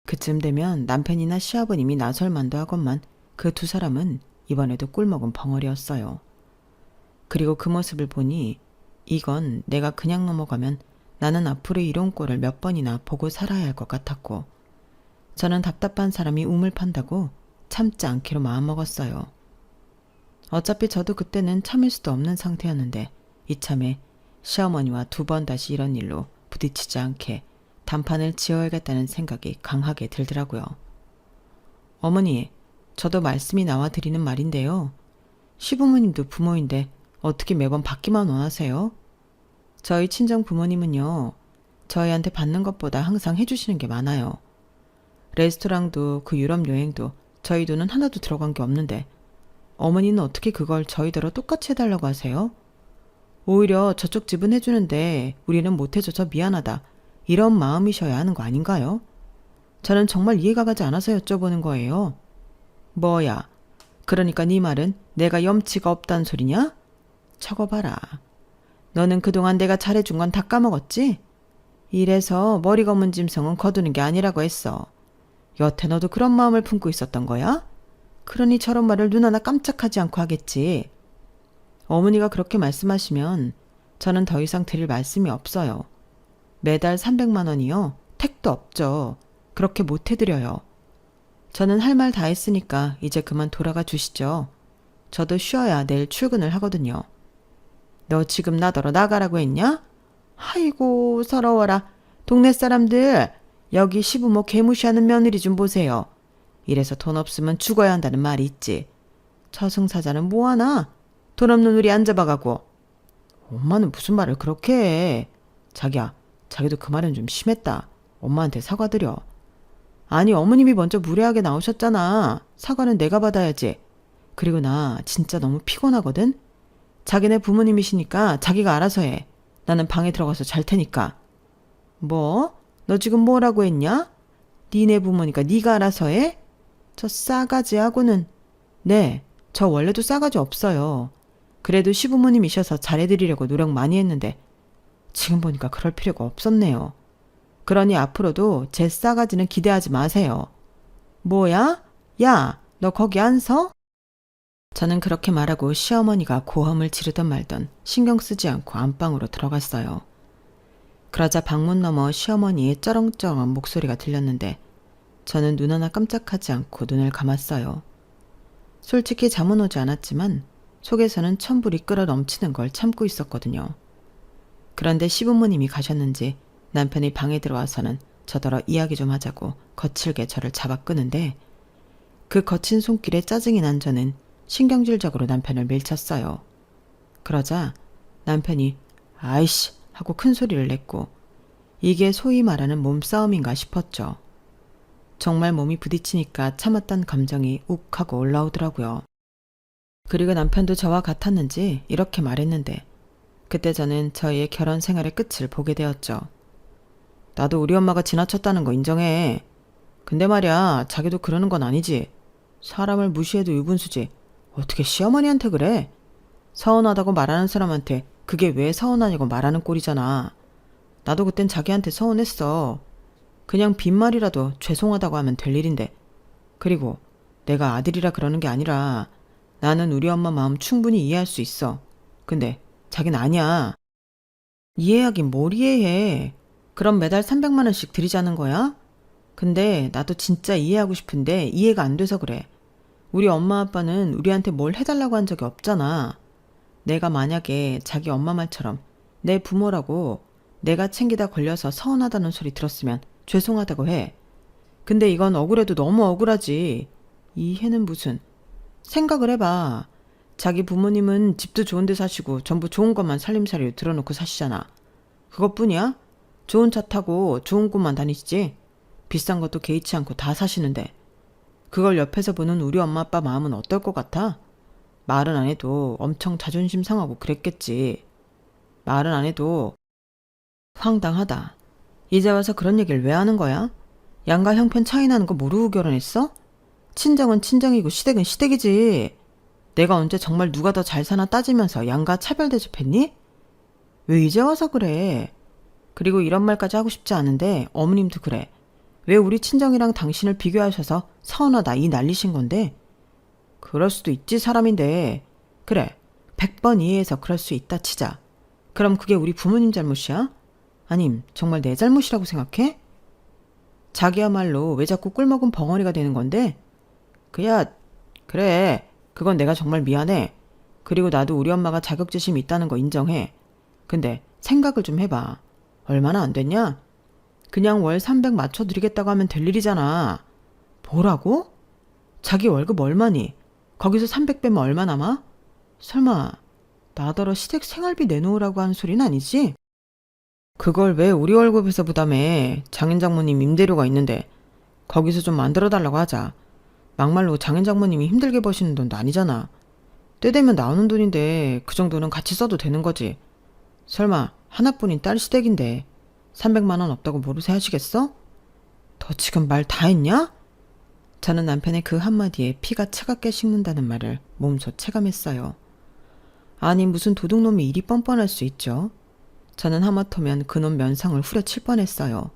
그쯤 되면 남편이나 시아버님이 나설 만도 하건만 그 두 사람은 이번에도 꿀먹은 벙어리였어요. 그리고 그 모습을 보니 이건 내가 그냥 넘어가면 나는 앞으로 이런 꼴을 몇 번이나 보고 살아야 할 것 같았고 저는 답답한 사람이 우물 판다고 참지 않기로 마음먹었어요. 어차피 저도 그때는 참을 수도 없는 상태였는데 이참에 시어머니와 2번 다시 이런 일로 부딪히지 않게 단판을 지어야겠다는 생각이 강하게 들더라고요. 어머니, 저도 말씀이 나와 드리는 말인데요. 시부모님도 부모인데 어떻게 매번 받기만 원하세요? 저희 친정 부모님은요. 저희한테 받는 것보다 항상 해주시는 게 많아요. 레스토랑도 그 유럽 여행도 저희 돈은 하나도 들어간 게 없는데 어머니는 어떻게 그걸 저희대로 똑같이 해달라고 하세요? 오히려 저쪽 집은 해주는데 우리는 못해줘서 미안하다. 이런 마음이셔야 하는 거 아닌가요? 저는 정말 이해가 가지 않아서 여쭤보는 거예요. 뭐야? 그러니까 네 말은 내가 염치가 없다는 소리냐? 적어봐라. 너는 그동안 내가 잘해준 건 다 까먹었지? 이래서 머리 검은 짐승은 거두는 게 아니라고 했어. 여태 너도 그런 마음을 품고 있었던 거야? 그러니 저런 말을 눈 하나 깜짝하지 않고 하겠지. 어머니가 그렇게 말씀하시면 저는 더 이상 드릴 말씀이 없어요. 매달 300만 원이요? 택도 없죠. 그렇게 못 해드려요. 저는 할 말 다 했으니까 이제 그만 돌아가 주시죠. 저도 쉬어야 내일 출근을 하거든요. 너 지금 나더러 나가라고 했냐? 아이고 서러워라. 동네 사람들 여기 시부모 개무시하는 며느리 좀 보세요. 이래서 돈 없으면 죽어야 한다는 말이 있지. 저승사자는 뭐하나? 돈 없는 우리 안 잡아가고. 엄마는 무슨 말을 그렇게 해. 자기야, 자기도 그 말은 좀 심했다. 엄마한테 사과드려. 아니 어머님이 먼저 무례하게 나오셨잖아. 사과는 내가 받아야지. 그리고 나 진짜 너무 피곤하거든. 자기네 부모님이시니까 자기가 알아서 해. 나는 방에 들어가서 잘 테니까. 뭐? 너 지금 뭐라고 했냐? 니네 부모니까 네가 알아서 해? 저 싸가지하고는. 네, 저 원래도 싸가지 없어요. 그래도 시부모님이셔서 잘해드리려고 노력 많이 했는데 지금 보니까 그럴 필요가 없었네요. 그러니 앞으로도 제 싸가지는 기대하지 마세요. 뭐야? 야, 너 거기 안 서? 저는 그렇게 말하고 시어머니가 고함을 지르던 말던 신경 쓰지 않고 안방으로 들어갔어요. 그러자 방문 너머 시어머니의 쩌렁쩌렁한 목소리가 들렸는데 저는 눈 하나 깜짝하지 않고 눈을 감았어요. 솔직히 잠은 오지 않았지만 속에서는 천불이 끓어 넘치는 걸 참고 있었거든요. 그런데 시부모님이 가셨는지 남편이 방에 들어와서는 저더러 이야기 좀 하자고 거칠게 저를 잡아 끄는데 그 거친 손길에 짜증이 난 저는 신경질적으로 남편을 밀쳤어요. 그러자 남편이 아이씨 하고 큰 소리를 냈고 이게 소위 말하는 몸싸움인가 싶었죠. 정말 몸이 부딪히니까 참았던 감정이 욱 하고 올라오더라고요. 그리고 남편도 저와 같았는지 이렇게 말했는데 그때 저는 저희의 결혼 생활의 끝을 보게 되었죠. 나도 우리 엄마가 지나쳤다는 거 인정해. 근데 말이야 자기도 그러는 건 아니지. 사람을 무시해도 유분수지. 어떻게 시어머니한테 그래? 서운하다고 말하는 사람한테 그게 왜 서운하냐고 말하는 꼴이잖아. 나도 그땐 자기한테 서운했어. 그냥 빈말이라도 죄송하다고 하면 될 일인데. 그리고 내가 아들이라 그러는 게 아니라 나는 우리 엄마 마음 충분히 이해할 수 있어. 근데 자기는 아니야. 이해하긴 뭘 이해해. 그럼 매달 300만 원씩 드리자는 거야? 근데 나도 진짜 이해하고 싶은데 이해가 안 돼서 그래. 우리 엄마 아빠는 우리한테 뭘 해달라고 한 적이 없잖아. 내가 만약에 자기 엄마 말처럼 내 부모라고 내가 챙기다 걸려서 서운하다는 소리 들었으면 죄송하다고 해. 근데 이건 억울해도 너무 억울하지. 이해는 무슨. 생각을 해봐. 자기 부모님은 집도 좋은 데 사시고 전부 좋은 것만 살림살이로 들어놓고 사시잖아. 그것뿐이야? 좋은 차 타고 좋은 곳만 다니시지? 비싼 것도 개의치 않고 다 사시는데. 그걸 옆에서 보는 우리 엄마 아빠 마음은 어떨 것 같아? 말은 안 해도 엄청 자존심 상하고 그랬겠지. 말은 안 해도. 황당하다. 이제 와서 그런 얘기를 왜 하는 거야? 양가 형편 차이 나는 거 모르고 결혼했어? 친정은 친정이고 시댁은 시댁이지. 내가 언제 정말 누가 더 잘 사나 따지면서 양가 차별 대접했니? 왜 이제 와서 그래? 그리고 이런 말까지 하고 싶지 않은데 어머님도 그래. 왜 우리 친정이랑 당신을 비교하셔서 서운하다 이 난리신 건데? 그럴 수도 있지 사람인데. 그래 100번 이해해서 그럴 수 있다 치자. 그럼 그게 우리 부모님 잘못이야? 아님 정말 내 잘못이라고 생각해? 자기야말로 왜 자꾸 꿀먹은 벙어리가 되는 건데? 그래 그건 내가 정말 미안해. 그리고 나도 우리 엄마가 자격지심이 있다는 거 인정해. 근데 생각을 좀 해봐. 얼마나 안 됐냐? 그냥 월 300 맞춰드리겠다고 하면 될 일이잖아. 뭐라고? 자기 월급 얼마니? 거기서 300 빼면 얼마 남아? 설마 나더러 시댁 생활비 내놓으라고 한 소리는 아니지? 그걸 왜 우리 월급에서 부담해. 장인 장모님 임대료가 있는데 거기서 좀 만들어달라고 하자. 막말로 장인 장모님이 힘들게 버시는 돈도 아니잖아. 때 되면 나오는 돈인데 그 정도는 같이 써도 되는 거지. 설마 하나뿐인 딸 시댁인데 300만 원 없다고 모르쇠 하시겠어? 너 지금 말 다 했냐? 저는 남편의 그 한마디에 피가 차갑게 식는다는 말을 몸소 체감했어요. 아니 무슨 도둑놈이 일이 뻔뻔할 수 있죠. 저는 하마터면 그놈 면상을 후려칠 뻔했어요.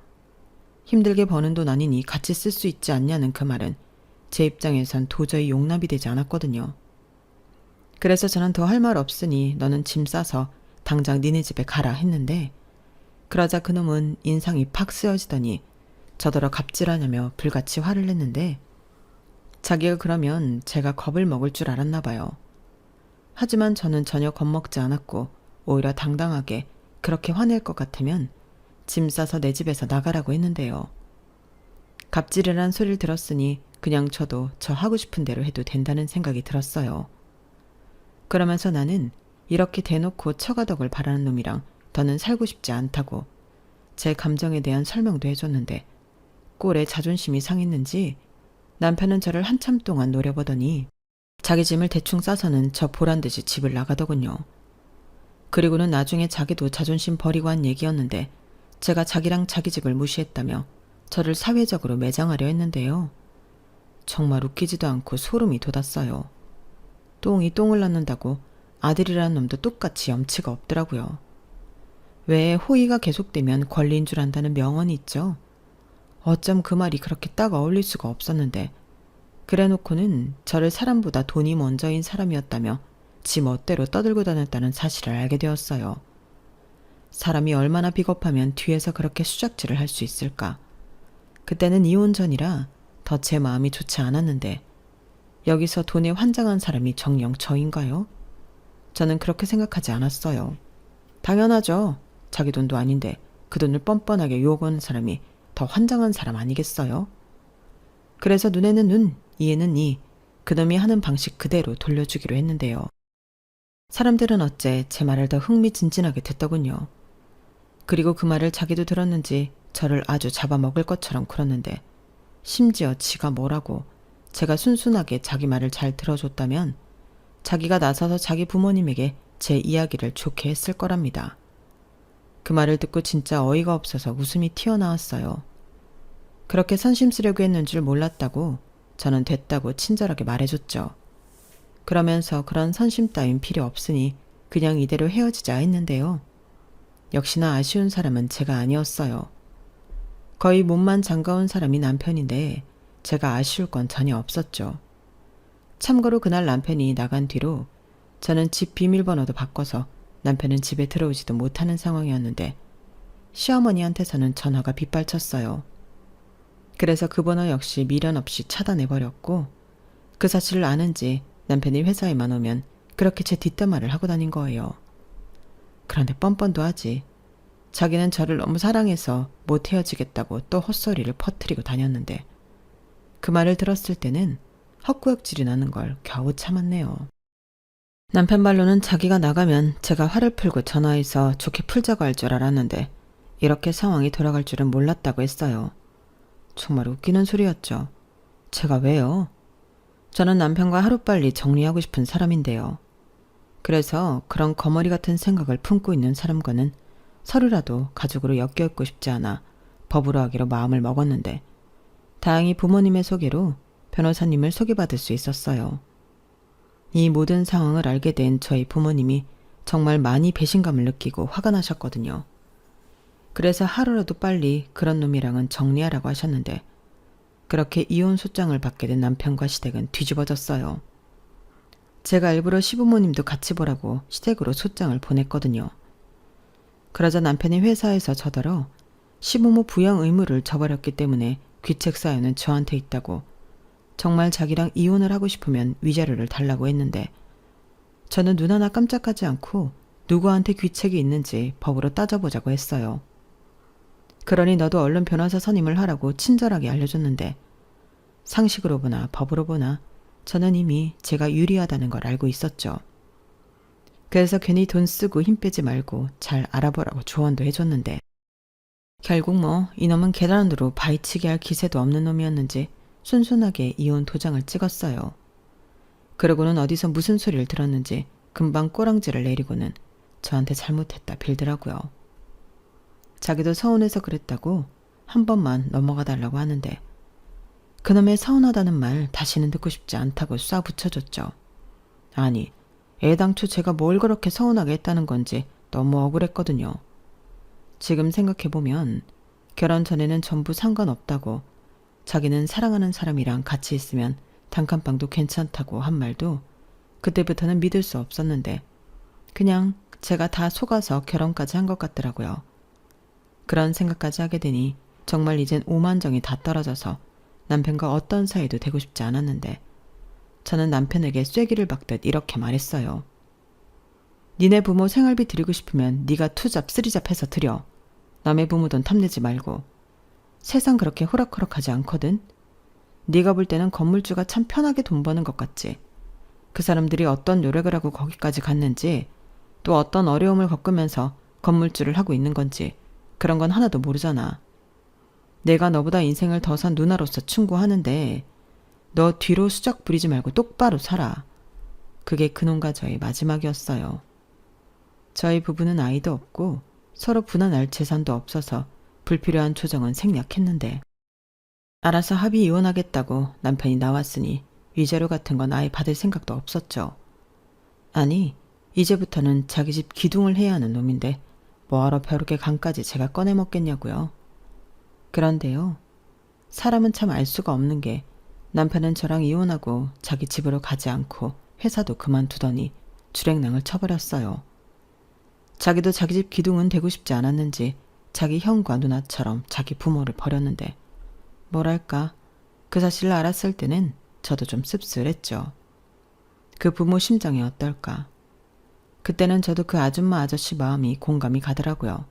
힘들게 버는 돈 아니니 같이 쓸 수 있지 않냐는 그 말은 제 입장에선 도저히 용납이 되지 않았거든요. 그래서 저는 더 할 말 없으니 너는 짐 싸서 당장 니네 집에 가라 했는데 그러자 그놈은 인상이 팍 쓰여지더니 저더러 갑질하냐며 불같이 화를 냈는데 자기가 그러면 제가 겁을 먹을 줄 알았나 봐요. 하지만 저는 전혀 겁먹지 않았고 오히려 당당하게 그렇게 화낼 것 같으면 짐 싸서 내 집에서 나가라고 했는데요. 갑질이란 소리를 들었으니 그냥 저도 저 하고 싶은 대로 해도 된다는 생각이 들었어요. 그러면서 나는 이렇게 대놓고 처가덕을 바라는 놈이랑 더는 살고 싶지 않다고 제 감정에 대한 설명도 해줬는데 꼴에 자존심이 상했는지 남편은 저를 한참 동안 노려보더니 자기 짐을 대충 싸서는 저 보란듯이 집을 나가더군요. 그리고는 나중에 자기도 자존심 버리고 한 얘기였는데 제가 자기랑 자기 집을 무시했다며 저를 사회적으로 매장하려 했는데요. 정말 웃기지도 않고 소름이 돋았어요. 똥이 똥을 낳는다고 아들이라는 놈도 똑같이 염치가 없더라고요. 왜 호의가 계속되면 권리인 줄 안다는 명언이 있죠. 어쩜 그 말이 그렇게 딱 어울릴 수가 없었는데 그래놓고는 저를 사람보다 돈이 먼저인 사람이었다며 지 멋대로 떠들고 다녔다는 사실을 알게 되었어요. 사람이 얼마나 비겁하면 뒤에서 그렇게 수작질을 할 수 있을까. 그때는 이혼 전이라 더 제 마음이 좋지 않았는데 여기서 돈에 환장한 사람이 정녕 저인가요? 저는 그렇게 생각하지 않았어요. 당연하죠. 자기 돈도 아닌데 그 돈을 뻔뻔하게 유혹하는 사람이 더 환장한 사람 아니겠어요? 그래서 눈에는 눈, 이에는 이, 그놈이 하는 방식 그대로 돌려주기로 했는데요. 사람들은 어째 제 말을 더 흥미진진하게 듣더군요. 그리고 그 말을 자기도 들었는지 저를 아주 잡아먹을 것처럼 굴었는데 심지어 지가 뭐라고 제가 순순하게 자기 말을 잘 들어줬다면 자기가 나서서 자기 부모님에게 제 이야기를 좋게 했을 거랍니다. 그 말을 듣고 진짜 어이가 없어서 웃음이 튀어나왔어요. 그렇게 선심 쓰려고 했는 줄 몰랐다고 저는 됐다고 친절하게 말해줬죠. 그러면서 그런 선심 따윈 필요 없으니 그냥 이대로 헤어지자 했는데요. 역시나 아쉬운 사람은 제가 아니었어요. 거의 몸만 장가온 사람이 남편인데 제가 아쉬울 건 전혀 없었죠. 참고로 그날 남편이 나간 뒤로 저는 집 비밀번호도 바꿔서 남편은 집에 들어오지도 못하는 상황이었는데 시어머니한테서는 전화가 빗발쳤어요. 그래서 그 번호 역시 미련 없이 차단해버렸고 그 사실을 아는지 남편이 회사에만 오면 그렇게 제 뒷담화를 하고 다닌 거예요. 그런데 뻔뻔도 하지. 자기는 저를 너무 사랑해서 못 헤어지겠다고 또 헛소리를 퍼뜨리고 다녔는데 그 말을 들었을 때는 헛구역질이 나는 걸 겨우 참았네요. 남편 말로는 자기가 나가면 제가 화를 풀고 전화해서 좋게 풀자고 할 줄 알았는데 이렇게 상황이 돌아갈 줄은 몰랐다고 했어요. 정말 웃기는 소리였죠. 제가 왜요? 저는 남편과 하루빨리 정리하고 싶은 사람인데요. 그래서 그런 거머리 같은 생각을 품고 있는 사람과는 서로라도 가족으로 엮여있고 싶지 않아 법으로 하기로 마음을 먹었는데 다행히 부모님의 소개로 변호사님을 소개받을 수 있었어요. 이 모든 상황을 알게 된 저희 부모님이 정말 많이 배신감을 느끼고 화가 나셨거든요. 그래서 하루라도 빨리 그런 놈이랑은 정리하라고 하셨는데 그렇게 이혼 소장을 받게 된 남편과 시댁은 뒤집어졌어요. 제가 일부러 시부모님도 같이 보라고 시댁으로 소장을 보냈거든요. 그러자 남편이 회사에서 저더러 시부모 부양 의무를 져버렸기 때문에 귀책 사유는 저한테 있다고 정말 자기랑 이혼을 하고 싶으면 위자료를 달라고 했는데 저는 눈 하나 깜짝하지 않고 누구한테 귀책이 있는지 법으로 따져보자고 했어요. 그러니 너도 얼른 변호사 선임을 하라고 친절하게 알려줬는데 상식으로 보나 법으로 보나 저는 이미 제가 유리하다는 걸 알고 있었죠. 그래서 괜히 돈 쓰고 힘 빼지 말고 잘 알아보라고 조언도 해줬는데 결국 이놈은 계란으로 바위치기 할 기세도 없는 놈이었는지 순순하게 이혼 도장을 찍었어요. 그러고는 어디서 무슨 소리를 들었는지 금방 꼬랑지를 내리고는 저한테 잘못했다 빌더라고요. 자기도 서운해서 그랬다고 한 번만 넘어가 달라고 하는데 그놈의 서운하다는 말 다시는 듣고 싶지 않다고 쏴 붙여줬죠. 아니, 애당초 제가 뭘 그렇게 서운하게 했다는 건지 너무 억울했거든요. 지금 생각해보면 결혼 전에는 전부 상관없다고 자기는 사랑하는 사람이랑 같이 있으면 단칸방도 괜찮다고 한 말도 그때부터는 믿을 수 없었는데 그냥 제가 다 속아서 결혼까지 한 것 같더라고요. 그런 생각까지 하게 되니 정말 이젠 오만정이 다 떨어져서 남편과 어떤 사이도 되고 싶지 않았는데 저는 남편에게 쐐기를 박듯 이렇게 말했어요. 니네 부모 생활비 드리고 싶으면 네가 투잡 쓰리잡 해서 드려. 남의 부모 돈 탐내지 말고. 세상 그렇게 호락호락하지 않거든. 네가 볼 때는 건물주가 참 편하게 돈 버는 것 같지. 그 사람들이 어떤 노력을 하고 거기까지 갔는지 또 어떤 어려움을 겪으면서 건물주를 하고 있는 건지 그런 건 하나도 모르잖아. 내가 너보다 인생을 더 산 누나로서 충고하는데 너 뒤로 수작 부리지 말고 똑바로 살아. 그게 그놈과 저의 마지막이었어요. 저희 부부는 아이도 없고 서로 분한할 재산도 없어서 불필요한 조정은 생략했는데 알아서 합의 이혼하겠다고 남편이 나왔으니 위자료 같은 건 아예 받을 생각도 없었죠. 아니, 이제부터는 자기 집 기둥을 해야 하는 놈인데 뭐하러 벼룩의 간까지 제가 꺼내 먹겠냐고요. 그런데요. 사람은 참 알 수가 없는 게 남편은 저랑 이혼하고 자기 집으로 가지 않고 회사도 그만두더니 주랭랑을 쳐버렸어요. 자기도 자기 집 기둥은 되고 싶지 않았는지 자기 형과 누나처럼 자기 부모를 버렸는데 뭐랄까 그 사실을 알았을 때는 저도 좀 씁쓸했죠. 그 부모 심정이 어떨까. 그때는 저도 그 아줌마 아저씨 마음이 공감이 가더라고요.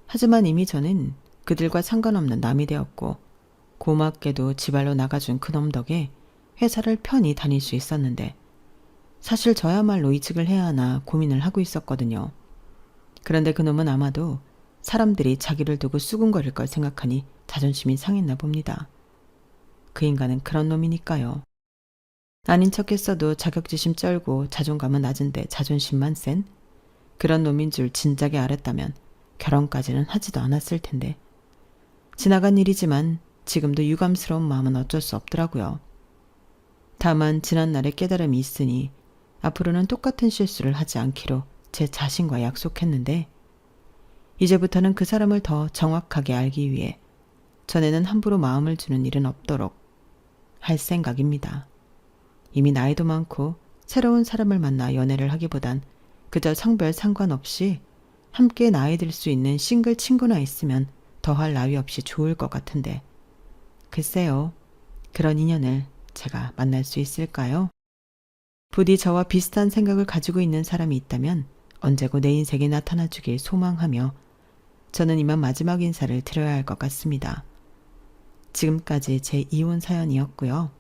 하지만 이미 저는 그들과 상관없는 남이 되었고 고맙게도 지발로 나가준 그놈 덕에 회사를 편히 다닐 수 있었는데 사실 저야말로 이직을 해야 하나 고민을 하고 있었거든요. 그런데 그놈은 아마도 사람들이 자기를 두고 수군거릴 걸 생각하니 자존심이 상했나 봅니다. 그 인간은 그런 놈이니까요. 아닌 척했어도 자격지심 쩔고 자존감은 낮은데 자존심만 센 그런 놈인 줄 진작에 알았다면 결혼까지는 하지도 않았을 텐데 지나간 일이지만 지금도 유감스러운 마음은 어쩔 수 없더라고요. 다만 지난날의 깨달음이 있으니 앞으로는 똑같은 실수를 하지 않기로 제 자신과 약속했는데 이제부터는 그 사람을 더 정확하게 알기 위해 전에는 함부로 마음을 주는 일은 없도록 할 생각입니다. 이미 나이도 많고 새로운 사람을 만나 연애를 하기보단 그저 성별 상관없이 함께 나이 들 수 있는 싱글 친구나 있으면 더할 나위 없이 좋을 것 같은데 글쎄요. 그런 인연을 제가 만날 수 있을까요? 부디 저와 비슷한 생각을 가지고 있는 사람이 있다면 언제고 내 인생에 나타나 주길 소망하며 저는 이만 마지막 인사를 드려야 할 것 같습니다. 지금까지 제 이혼 사연이었고요.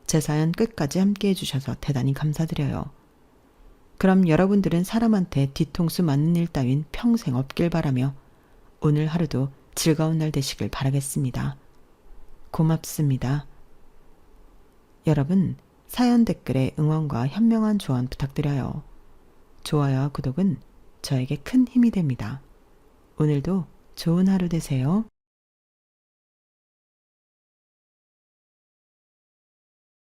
제 사연 끝까지 함께 해주셔서 대단히 감사드려요. 그럼 여러분들은 사람한테 뒤통수 맞는 일 따윈 평생 없길 바라며 오늘 하루도 즐거운 날 되시길 바라겠습니다. 고맙습니다. 여러분, 사연 댓글에 응원과 현명한 조언 부탁드려요. 좋아요와 구독은 저에게 큰 힘이 됩니다. 오늘도 좋은 하루 되세요.